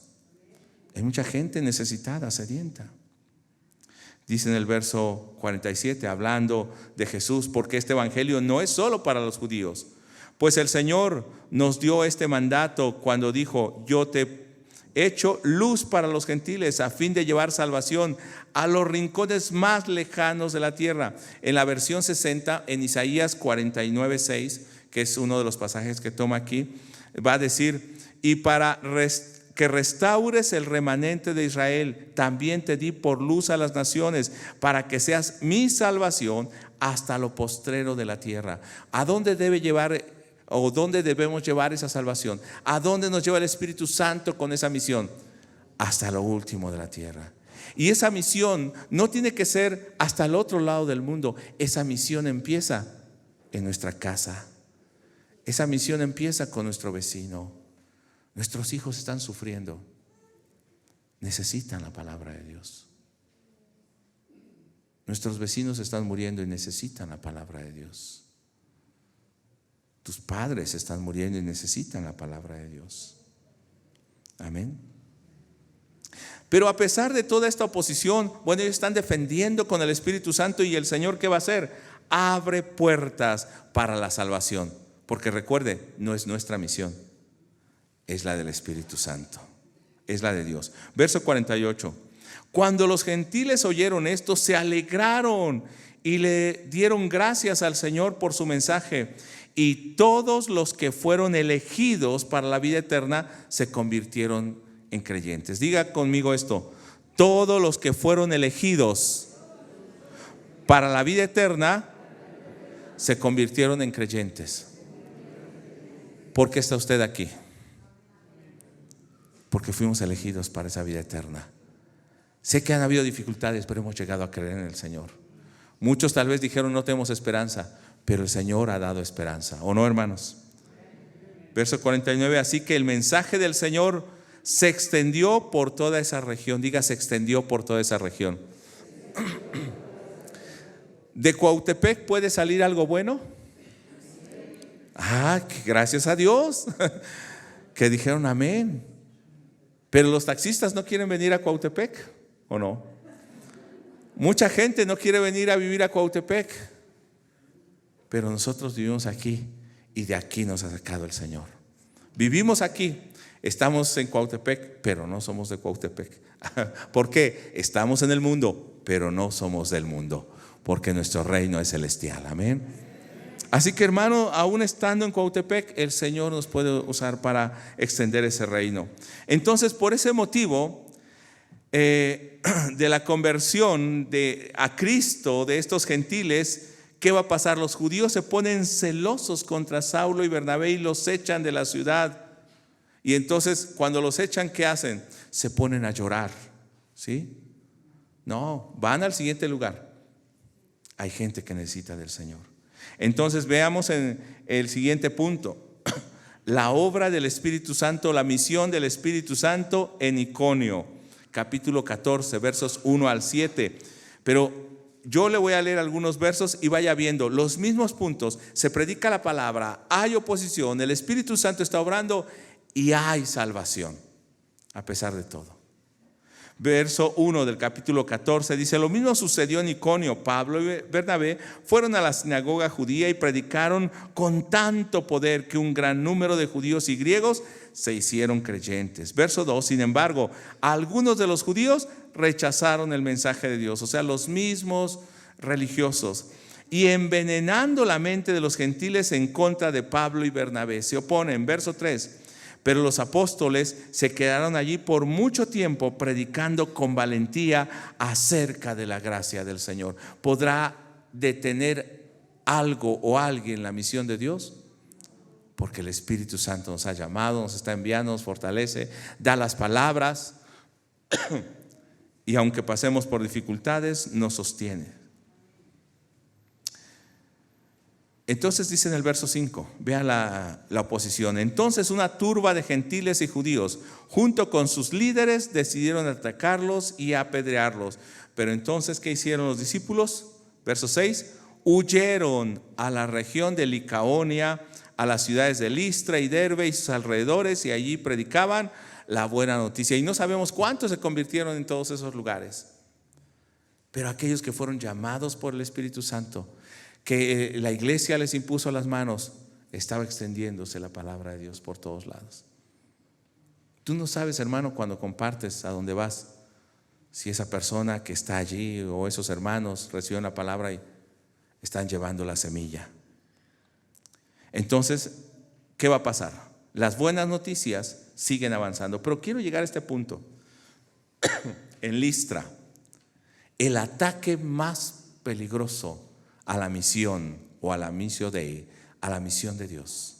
[SPEAKER 1] Hay mucha gente necesitada, sedienta. Dice en el verso 47, hablando de Jesús, porque este evangelio no es solo para los judíos, pues el Señor nos dio este mandato cuando dijo: yo te he hecho luz para los gentiles a fin de llevar salvación a los rincones más lejanos de la tierra. En la versión 60, en Isaías 49:6, que es uno de los pasajes que toma aquí, va a decir: y para que restaures el remanente de Israel, también te di por luz a las naciones, para que seas mi salvación hasta lo postrero de la tierra. ¿A dónde debe llevar o dónde debemos llevar esa salvación? ¿A dónde nos lleva el Espíritu Santo con esa misión? Hasta lo último de la tierra. Y esa misión no tiene que ser hasta el otro lado del mundo. Esa misión empieza en nuestra casa. Esa misión empieza con nuestro vecino. Nuestros hijos están sufriendo. Necesitan la palabra de Dios. Nuestros vecinos están muriendo y necesitan la palabra de Dios. Tus padres están muriendo y necesitan la palabra de Dios. Amén. Pero a pesar de toda esta oposición, bueno, ellos están defendiendo con el Espíritu Santo, y el Señor, ¿qué va a hacer? Abre puertas para la salvación. Porque recuerde, no es nuestra misión, es la del Espíritu Santo, es la de Dios. Verso 48. Cuando los gentiles oyeron esto, se alegraron y le dieron gracias al Señor por su mensaje. Y todos los que fueron elegidos para la vida eterna se convirtieron en creyentes. Diga conmigo esto: todos los que fueron elegidos para la vida eterna se convirtieron en creyentes. ¿Por qué está usted aquí? Porque fuimos elegidos para esa vida eterna. Sé que han habido dificultades, pero hemos llegado a creer en el Señor. Muchos tal vez dijeron: no tenemos esperanza, pero el Señor ha dado esperanza, ¿o no, hermanos? Verso 49: así que el mensaje del Señor se extendió por toda esa región. Diga, se extendió por toda esa región. ¿De Cuautepec puede salir algo bueno? Gracias a Dios que dijeron amén. Pero los taxistas no quieren venir a Cuautepec, ¿o no? Mucha gente no quiere venir a vivir a Cuautepec, pero nosotros vivimos aquí y de aquí nos ha sacado el Señor. Vivimos aquí, estamos en Cuautepec, pero no somos de Cuautepec. ¿Por qué? Estamos en el mundo, pero no somos del mundo, porque nuestro reino es celestial. Amén. Así que, hermano, aún estando en Cuautepec, el Señor nos puede usar para extender ese reino. Entonces, por ese motivo de la conversión a Cristo de estos gentiles, ¿qué va a pasar? Los judíos se ponen celosos contra Saulo y Bernabé y los echan de la ciudad. Y entonces, cuando los echan, ¿qué hacen? Se ponen a llorar, ¿sí? No, van al siguiente lugar. Hay gente que necesita del Señor. Entonces veamos en el siguiente punto: la obra del Espíritu Santo, la misión del Espíritu Santo en Iconio, capítulo 14, versos 1 al 7. Pero yo le voy a leer algunos versos y vaya viendo los mismos puntos. Se predica la palabra, hay oposición, el Espíritu Santo está obrando y hay salvación, a pesar de todo. Verso 1 del capítulo 14 dice: lo mismo sucedió en Iconio. Pablo y Bernabé fueron a la sinagoga judía y predicaron con tanto poder que un gran número de judíos y griegos se hicieron creyentes. Verso 2: sin embargo, algunos de los judíos rechazaron el mensaje de Dios, o sea, los mismos religiosos, y envenenando la mente de los gentiles en contra de Pablo y Bernabé, se oponen. Verso 3: pero los apóstoles se quedaron allí por mucho tiempo predicando con valentía acerca de la gracia del Señor. ¿Podrá detener algo o alguien la misión de Dios? Porque el Espíritu Santo nos ha llamado, nos está enviando, nos fortalece, da las palabras y aunque pasemos por dificultades, nos sostiene. Entonces dice en el verso 5, vean la oposición: entonces una turba de gentiles y judíos junto con sus líderes decidieron atacarlos y apedrearlos. Pero entonces, ¿qué hicieron los discípulos? Verso 6: huyeron a la región de Licaonia, a las ciudades de Listra y Derbe y sus alrededores, y allí predicaban la buena noticia. Y no sabemos cuántos se convirtieron en todos esos lugares, pero aquellos que fueron llamados por el Espíritu Santo, que la iglesia les impuso las manos, estaba extendiéndose la palabra de Dios por todos lados. Tú no sabes, hermano, cuando compartes a donde vas, si esa persona que está allí o esos hermanos reciben la palabra y están llevando la semilla. Entonces, ¿qué va a pasar? Las buenas noticias siguen avanzando, pero quiero llegar a este punto. En Listra, el ataque más peligroso a la misión o a la misión de Dios,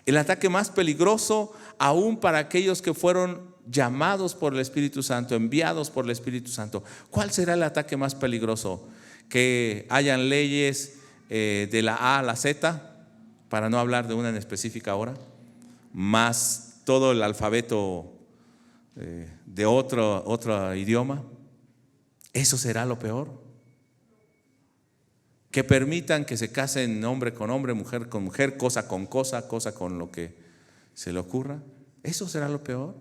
[SPEAKER 1] el ataque más peligroso aún para aquellos que fueron llamados por el Espíritu Santo, enviados por el Espíritu Santo. ¿Cuál será el ataque más peligroso? Que hayan leyes de la A a la Z, para no hablar de una en específica ahora, más todo el alfabeto de otro idioma. ¿Eso será lo peor? Que permitan que se casen hombre con hombre, mujer con mujer, cosa con cosa, cosa con lo que se le ocurra. ¿Eso será lo peor?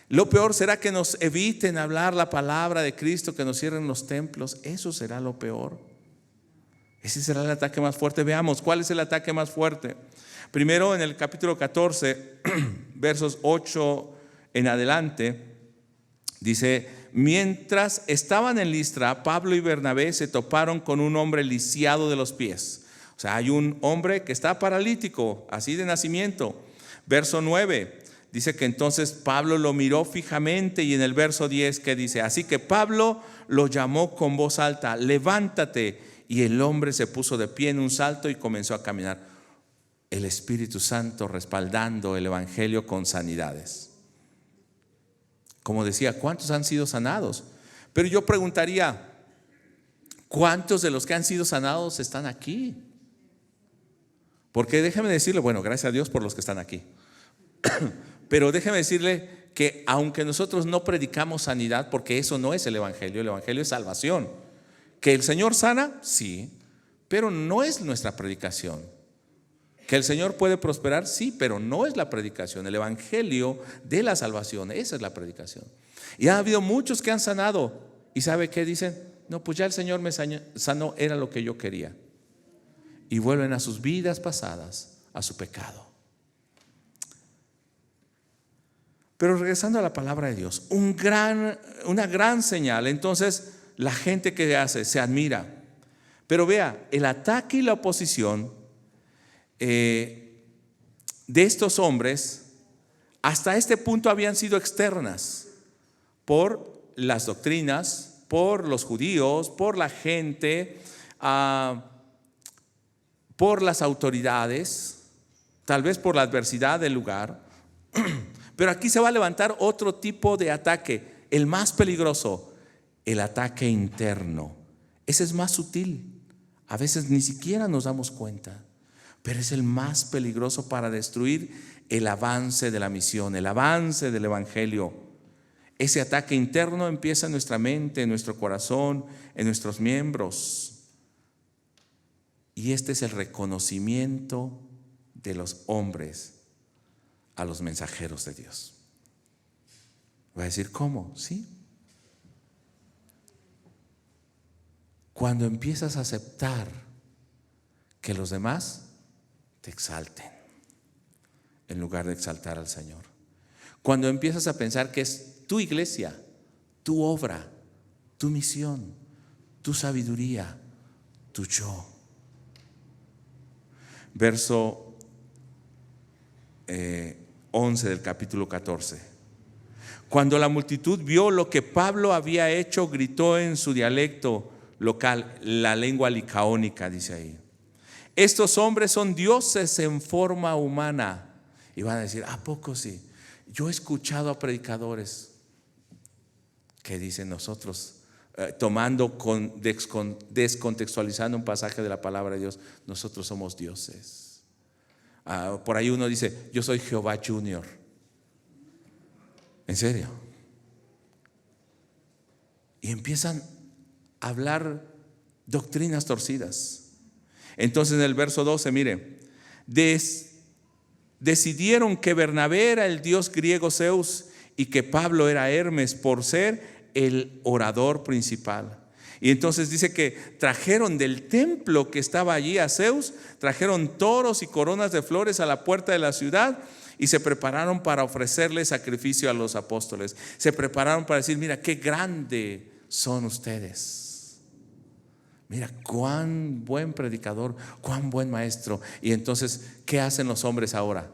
[SPEAKER 1] Lo peor será que nos eviten hablar la palabra de Cristo, que nos cierren los templos. Eso será lo peor. Ese será el ataque más fuerte. Veamos, ¿cuál es el ataque más fuerte? Primero, en el capítulo 14, versos 8 en adelante, dice: mientras estaban en Listra, Pablo y Bernabé se toparon con un hombre lisiado de los pies. O sea, hay un hombre que está paralítico, así de nacimiento. Verso 9, dice que entonces Pablo lo miró fijamente, y en el verso 10 que dice, así que Pablo lo llamó con voz alta, levántate, y el hombre se puso de pie en un salto y comenzó a caminar. El Espíritu Santo respaldando el evangelio con sanidades. Como decía, ¿cuántos han sido sanados? Pero yo preguntaría, ¿cuántos de los que han sido sanados están aquí? Porque déjeme decirle, bueno, gracias a Dios por los que están aquí. Pero déjeme decirle que aunque nosotros no predicamos sanidad, porque eso no es el evangelio es salvación. Que el Señor sana, sí, pero no es nuestra predicación. Que el Señor puede prosperar, sí, pero no es la predicación. El evangelio de la salvación, esa es la predicación. Y ha habido muchos que han sanado, y ¿sabe qué dicen? No, pues ya el Señor me sanó, era lo que yo quería. Y vuelven a sus vidas pasadas, a su pecado. Pero regresando a la palabra de Dios, una gran señal. Entonces la gente que hace se admira. Pero vea, el ataque y la oposición de estos hombres hasta este punto habían sido externas por las doctrinas, por los judíos, por la gente, por las autoridades, tal vez por la adversidad del lugar. Pero aquí se va a levantar otro tipo de ataque, el más peligroso, el ataque interno. Ese es más sutil, a veces ni siquiera nos damos cuenta, pero es el más peligroso para destruir el avance de la misión, el avance del evangelio. Ese ataque interno empieza en nuestra mente, en nuestro corazón, en nuestros miembros. Y este es el reconocimiento de los hombres a los mensajeros de Dios. Va a decir, ¿cómo? Sí. Cuando empiezas a aceptar que los demás te exalten en lugar de exaltar al Señor. Cuando empiezas a pensar que es tu iglesia, tu obra, tu misión, tu sabiduría, tu yo. Verso 11 del capítulo 14. Cuando la multitud vio lo que Pablo había hecho, gritó en su dialecto local, la lengua licaónica, dice ahí: estos hombres son dioses en forma humana. Y van a decir, ¿a poco sí? Yo he escuchado a predicadores que dicen nosotros, descontextualizando un pasaje de la palabra de Dios, nosotros somos dioses. Por ahí uno dice, yo soy Jehová Junior. ¿En serio? Y empiezan a hablar doctrinas torcidas. Entonces en el verso 12, mire, decidieron que Bernabé era el dios griego Zeus y que Pablo era Hermes por ser el orador principal. Y entonces dice que trajeron del templo que estaba allí a Zeus, trajeron toros y coronas de flores a la puerta de la ciudad y se prepararon para ofrecerle sacrificio a los apóstoles. Se prepararon para decir, mira qué grande son ustedes. Mira cuán buen predicador, cuán buen maestro. Y entonces, ¿qué hacen los hombres ahora?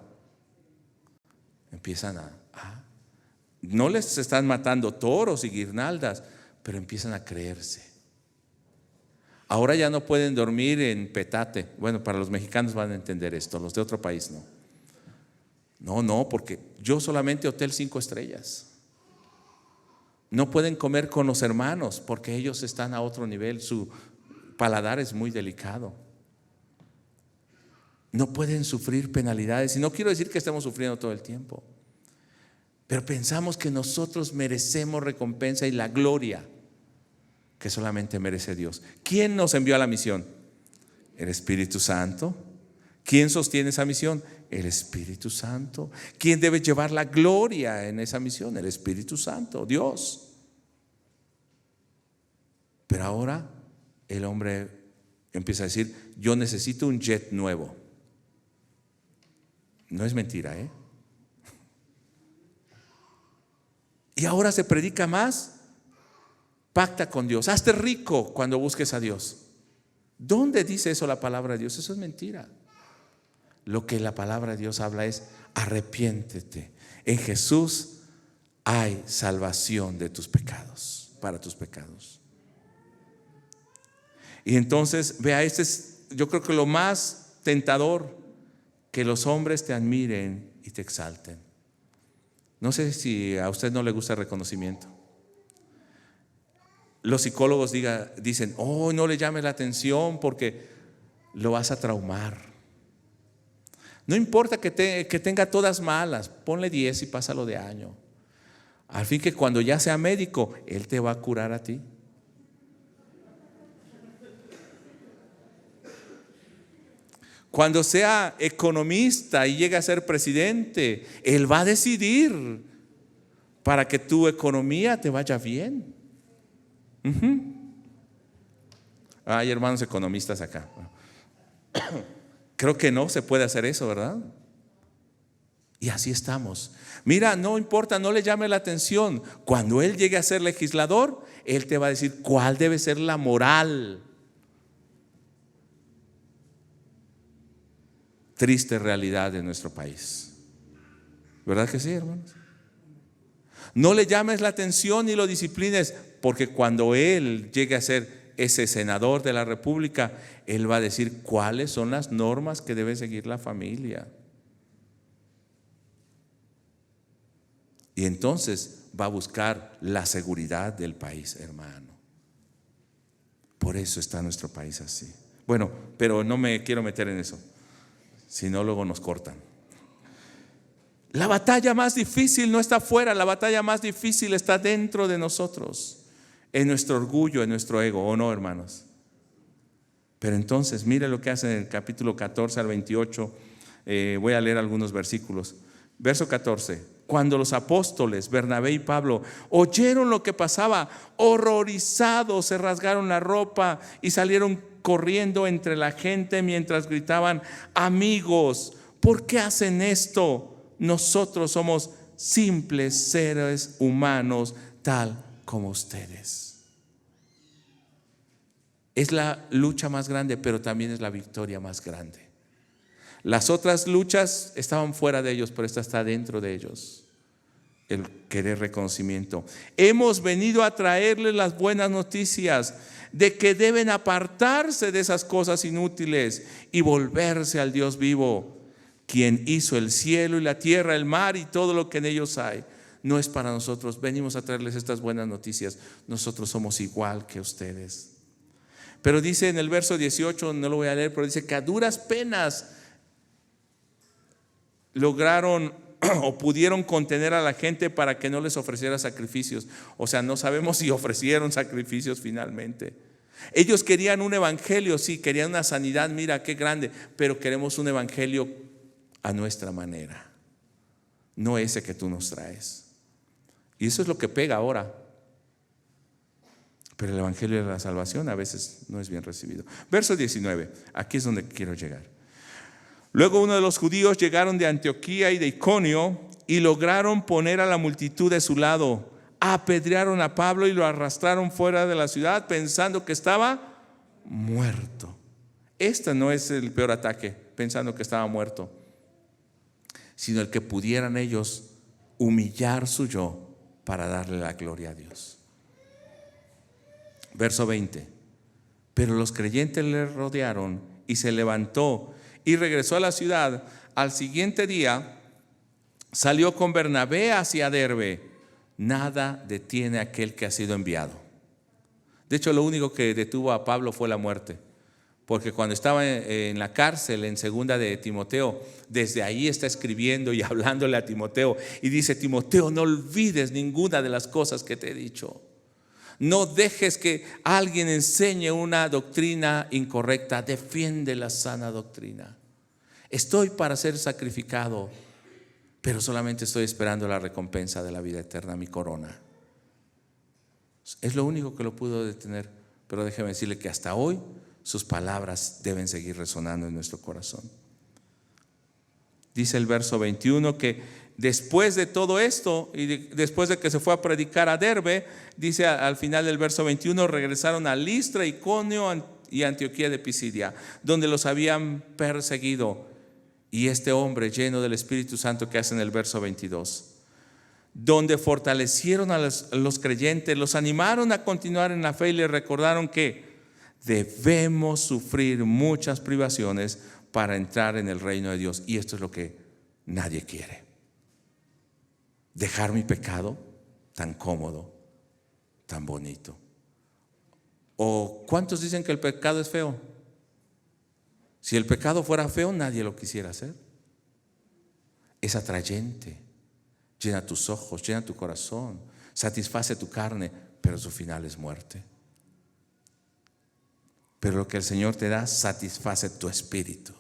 [SPEAKER 1] Empiezan no les están matando toros y guirnaldas, pero empiezan a creerse. Ahora ya no pueden dormir en petate. Bueno, para los mexicanos van a entender esto, los de otro país no. No, porque yo solamente hotel 5 estrellas. No pueden comer con los hermanos porque ellos están a otro nivel, su paladar es muy delicado. No pueden sufrir penalidades. Y no quiero decir que estemos sufriendo todo el tiempo, pero pensamos que nosotros merecemos recompensa y la gloria que solamente merece Dios. ¿Quién nos envió a la misión? El Espíritu Santo. ¿Quién sostiene esa misión? El Espíritu Santo. ¿Quién debe llevar la gloria en esa misión? El Espíritu Santo, Dios. Pero ahora el hombre empieza a decir, yo necesito un jet nuevo. No es mentira, ¿eh? Y ahora se predica más Pacta con Dios. Hazte rico cuando busques a Dios. ¿Dónde dice eso la palabra de Dios? Eso es mentira. Lo que la palabra de Dios habla es: arrepiéntete. En Jesús hay salvación de tus pecados, para tus pecados. Y entonces, vea, este es, yo creo que lo más tentador, que los hombres te admiren y te exalten. No sé si a usted no le gusta el reconocimiento. Los psicólogos dicen: oh, no le llames la atención porque lo vas a traumar. No importa que tenga todas malas, ponle 10 y pásalo de año. Al fin que cuando ya sea médico, Él te va a curar a ti. Cuando sea economista y llegue a ser presidente, Él va a decidir para que tu economía te vaya bien. Hay hermanos economistas acá. Creo que no se puede hacer eso, ¿verdad? Y así estamos. Mira, no importa, no le llame la atención. Cuando Él llegue a ser legislador, Él te va a decir cuál debe ser la moral. Triste realidad de nuestro país. ¿Verdad que sí, hermanos? No le llames la atención ni lo disciplines, porque cuando Él llegue a ser ese senador de la República, Él va a decir cuáles son las normas que debe seguir la familia. Y entonces va a buscar la seguridad del país, hermano. Por eso está nuestro país así. Bueno, pero no me quiero meter en eso, si no luego nos cortan. La batalla más difícil no está afuera, la batalla más difícil está dentro de nosotros, en nuestro orgullo, en nuestro ego, ¿o no, hermanos? Pero entonces, mire lo que hace en el capítulo 14 al 28. Voy a leer algunos versículos. Verso 14: cuando los apóstoles Bernabé y Pablo oyeron lo que pasaba, horrorizados se rasgaron la ropa y salieron corriendo entre la gente mientras gritaban: amigos, ¿por qué hacen esto? Nosotros somos simples seres humanos, tal como ustedes. Es la lucha más grande, pero también es la victoria más grande. Las otras luchas estaban fuera de ellos, pero esta está dentro de ellos. El querer reconocimiento. Hemos venido a traerles las buenas noticias de que deben apartarse de esas cosas inútiles y volverse al Dios vivo, quien hizo el cielo y la tierra, el mar y todo lo que en ellos hay. No es para nosotros, venimos a traerles estas buenas noticias. Nosotros somos igual que ustedes. Pero dice en el verso 18, no lo voy a leer, pero dice que a duras penas lograron o pudieron contener a la gente para que no les ofreciera sacrificios. O sea, no sabemos si ofrecieron sacrificios finalmente. Ellos querían un evangelio, sí, querían una sanidad, mira qué grande, pero queremos un evangelio a nuestra manera, no ese que tú nos traes. Y eso es lo que pega ahora. Pero el evangelio de la salvación a veces no es bien recibido. Verso 19, aquí es donde quiero llegar. Luego uno de los judíos llegaron de Antioquía y de Iconio y lograron poner a la multitud de su lado. Apedrearon a Pablo y lo arrastraron fuera de la ciudad pensando que estaba muerto. Este no es el peor ataque, pensando que estaba muerto, sino el que pudieran ellos humillar su yo para darle la gloria a Dios. Verso 20: pero los creyentes le rodearon y se levantó y regresó a la ciudad. Al siguiente día salió con Bernabé hacia Derbe. Nada detiene a aquel que ha sido enviado. De hecho, lo único que detuvo a Pablo fue la muerte. Porque cuando estaba en la cárcel, en segunda de Timoteo, desde ahí está escribiendo y hablándole a Timoteo. Y dice: Timoteo, no olvides ninguna de las cosas que te he dicho. No dejes que alguien enseñe una doctrina incorrecta. Defiende la sana doctrina. Estoy para ser sacrificado, pero solamente estoy esperando la recompensa de la vida eterna, mi corona. Es lo único que lo pudo detener. Pero déjeme decirle que hasta hoy sus palabras deben seguir resonando en nuestro corazón. Dice el verso 21 que después de todo esto y después de que se fue a predicar a Derbe, dice al final del verso 21, regresaron a Listra, Iconio y Antioquía de Pisidia, donde los habían perseguido. Y este hombre lleno del Espíritu Santo que hace en el verso 22, donde fortalecieron a los creyentes, los animaron a continuar en la fe y les recordaron que debemos sufrir muchas privaciones para entrar en el reino de Dios. Y esto es lo que nadie quiere. Dejar mi pecado tan cómodo, tan bonito. ¿O cuántos dicen que el pecado es feo? Si el pecado fuera feo, nadie lo quisiera hacer. Es atrayente, llena tus ojos, llena tu corazón, satisface tu carne, pero su final es muerte. Pero lo que el Señor te da satisface tu espíritu,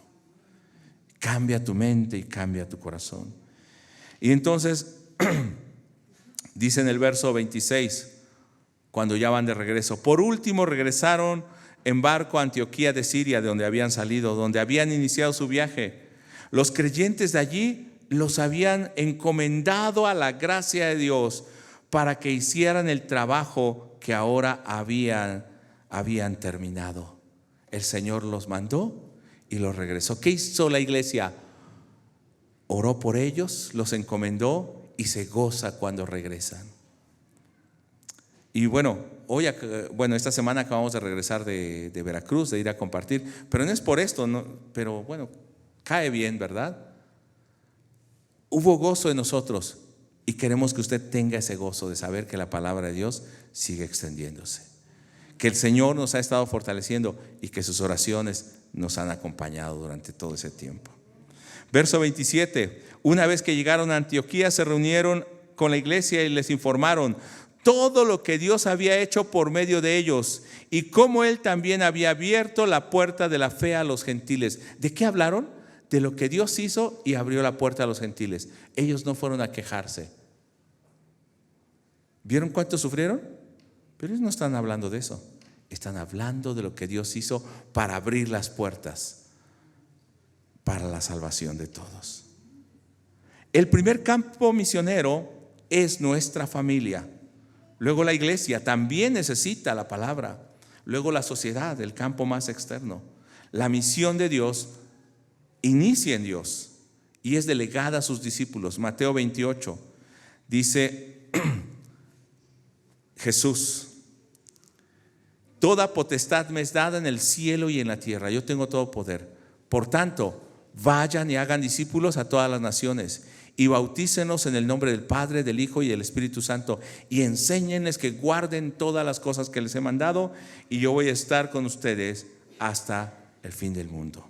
[SPEAKER 1] cambia tu mente y cambia tu corazón. Y entonces dice en el verso 26, cuando ya van de regreso, por último regresaron en barco a Antioquía de Siria, de donde habían salido, donde habían iniciado su viaje. Los creyentes de allí los habían encomendado a la gracia de Dios para que hicieran el trabajo que ahora habían terminado. El Señor los mandó y los regresó. ¿Qué hizo la iglesia? Oró por ellos, los encomendó y se goza cuando regresan. Y bueno, esta semana acabamos de regresar de Veracruz, de ir a compartir, pero no es por esto, no, pero bueno, cae bien, ¿verdad? Hubo gozo en nosotros y queremos que usted tenga ese gozo de saber que la palabra de Dios sigue extendiéndose, que el Señor nos ha estado fortaleciendo y que sus oraciones nos han acompañado durante todo ese tiempo. Verso 27, una vez que llegaron a Antioquía se reunieron con la iglesia y les informaron todo lo que Dios había hecho por medio de ellos y cómo Él también había abierto la puerta de la fe a los gentiles. ¿De qué hablaron? De lo que Dios hizo y abrió la puerta a los gentiles. Ellos no fueron a quejarse. ¿Vieron cuánto sufrieron? Pero ellos no están hablando de eso. Están hablando de lo que Dios hizo para abrir las puertas para la salvación de todos. El primer campo misionero es nuestra familia. Luego la iglesia también necesita la palabra. Luego la sociedad, el campo más externo. La misión de Dios inicia en Dios y es delegada a sus discípulos. Mateo 28 dice Jesús: toda potestad me es dada en el cielo y en la tierra. Yo tengo todo poder. Por tanto, vayan y hagan discípulos a todas las naciones y bautícenos en el nombre del Padre, del Hijo y del Espíritu Santo, y enséñenles que guarden todas las cosas que les he mandado, y yo voy a estar con ustedes hasta el fin del mundo.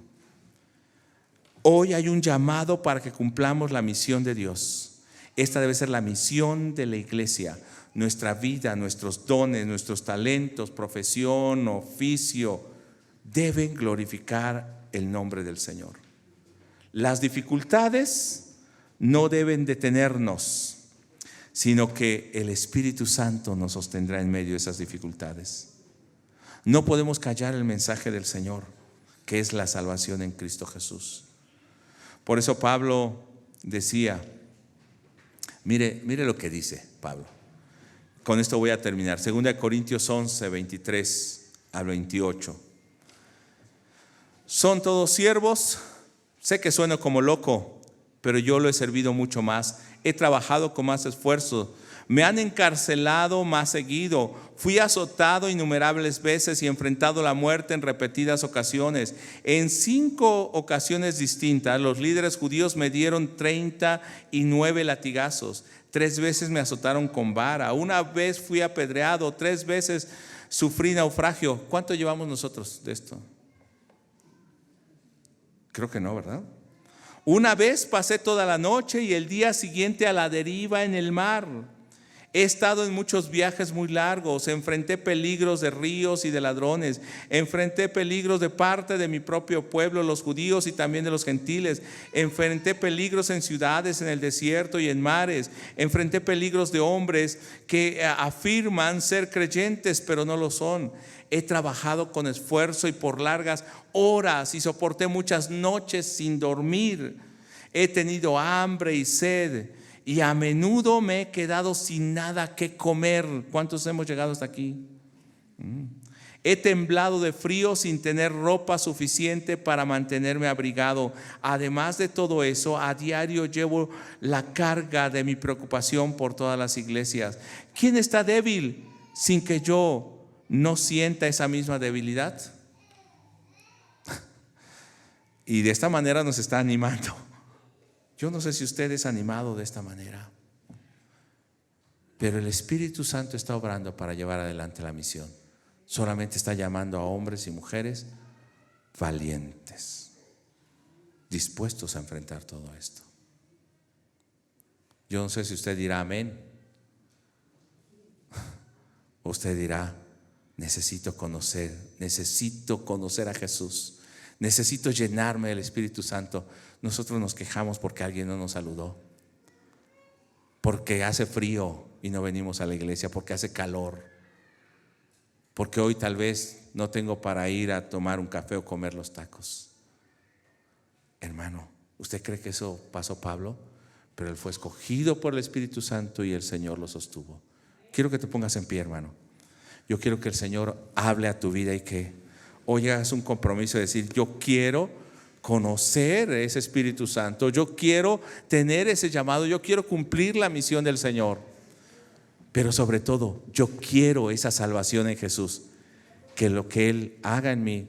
[SPEAKER 1] Hoy hay un llamado para que cumplamos la misión de Dios. Esta debe ser la misión de la iglesia. Nuestra vida, nuestros dones, nuestros talentos, profesión, oficio, deben glorificar el nombre del Señor. Las dificultades no deben detenernos, sino que el Espíritu Santo nos sostendrá en medio de esas dificultades. No podemos callar el mensaje del Señor, que es la salvación en Cristo Jesús. Por eso Pablo decía, mire lo que dice Pablo. Con esto voy a terminar. 2 Corintios 11, 23 al 28. ¿Son todos siervos? Sé que sueno como loco, pero yo lo he servido mucho más. He trabajado con más esfuerzo. Me han encarcelado más seguido. Fui azotado innumerables veces y enfrentado la muerte en repetidas ocasiones. En 5 ocasiones distintas, los líderes judíos me dieron 39 latigazos. 3 veces me azotaron con vara. Una vez fui apedreado. 3 veces sufrí naufragio. ¿Cuánto llevamos nosotros de esto? Creo que no, ¿verdad? Una vez pasé toda la noche y el día siguiente a la deriva en el mar. He estado en muchos viajes muy largos. Enfrenté peligros de ríos y de ladrones. Enfrenté peligros de parte de mi propio pueblo, los judíos, y también de los gentiles. Enfrenté peligros en ciudades, en el desierto y en mares. Enfrenté peligros de hombres que afirman ser creyentes, pero no lo son. He trabajado con esfuerzo y por largas horas y soporté muchas noches sin dormir. He tenido hambre y sed. y a menudo me he quedado sin nada que comer. ¿Cuántos hemos llegado hasta aquí? He temblado de frío sin tener ropa suficiente para mantenerme abrigado. Además de todo eso, a diario llevo la carga de mi preocupación por todas las iglesias. ¿Quién está débil sin que yo no sienta esa misma debilidad? Y de esta manera nos está animando. Yo no sé si usted es animado de esta manera, pero el Espíritu Santo está obrando para llevar adelante la misión. Solamente está llamando a hombres y mujeres valientes, dispuestos a enfrentar todo esto. Yo no sé si usted dirá amén, o usted dirá: necesito conocer a Jesús, necesito llenarme del Espíritu Santo. Nosotros nos quejamos porque alguien no nos saludó, porque hace frío y no venimos a la iglesia, porque hace calor, porque hoy tal vez no tengo para ir a tomar un café o comer los tacos. Hermano, ¿usted cree que eso pasó Pablo? Pero él fue escogido por el Espíritu Santo y el Señor lo sostuvo. Quiero que te pongas en pie, hermano. Yo quiero que el Señor hable a tu vida y que hoy hagas un compromiso de decir: yo quiero conocer ese Espíritu Santo, yo quiero tener ese llamado, yo quiero cumplir la misión del Señor. Pero sobre todo, yo quiero esa salvación en Jesús, que lo que Él haga en mí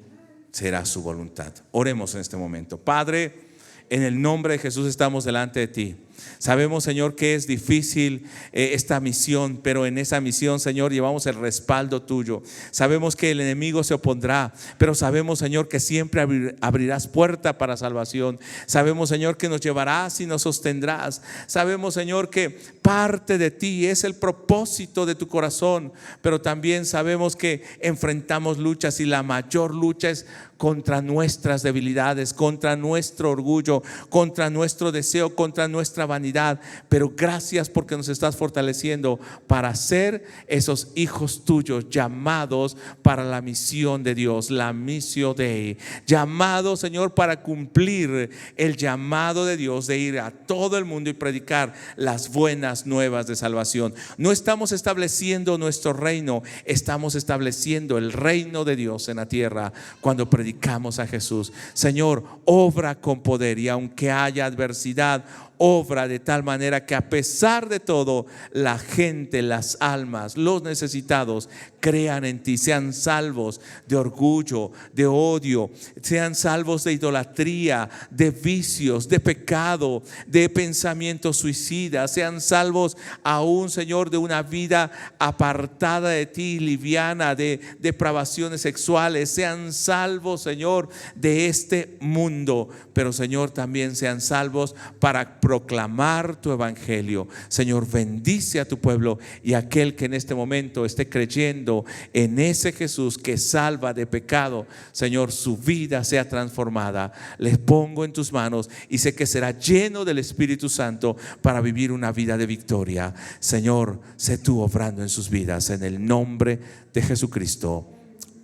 [SPEAKER 1] será su voluntad. Oremos en este momento. Padre, en el nombre de Jesús estamos delante de ti. Sabemos, Señor, que es difícil esta misión, pero en esa misión, Señor, llevamos el respaldo tuyo. Sabemos que el enemigo se opondrá, pero sabemos, Señor, que siempre abrirás puerta para salvación. Sabemos, Señor, que nos llevarás y nos sostendrás. Sabemos, Señor, que parte de ti es el propósito de tu corazón, pero también sabemos que enfrentamos luchas, y la mayor lucha es contra nuestras debilidades, contra nuestro orgullo, contra nuestro deseo, contra nuestra vanidad. Pero gracias porque nos estás fortaleciendo para ser esos hijos tuyos, llamados para la misión de Dios, la missio Dei, llamados, Señor, para cumplir el llamado de Dios de ir a todo el mundo y predicar las buenas nuevas de salvación. No estamos estableciendo nuestro reino, estamos estableciendo el reino de Dios en la tierra cuando predicamos a Jesús. Señor, obra con poder, y aunque haya adversidad, obra de tal manera que a pesar de todo, la gente, las almas, los necesitados crean en ti, sean salvos de orgullo, de odio, sean salvos de idolatría, de vicios, de pecado, de pensamientos suicidas, sean salvos aún, Señor, de una vida apartada de ti, liviana, de depravaciones sexuales, sean salvos, Señor, de este mundo, pero, Señor, también sean salvos para proclamar tu evangelio. Señor, bendice a tu pueblo, y aquel que en este momento esté creyendo en ese Jesús que salva de pecado, Señor, su vida sea transformada. Les pongo en tus manos y sé que será lleno del Espíritu Santo para vivir una vida de victoria. Señor, sé tú obrando en sus vidas, en el nombre de Jesucristo.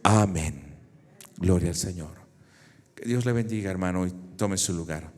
[SPEAKER 1] Amén. Gloria al Señor. Que Dios le bendiga, hermano, y tome su lugar.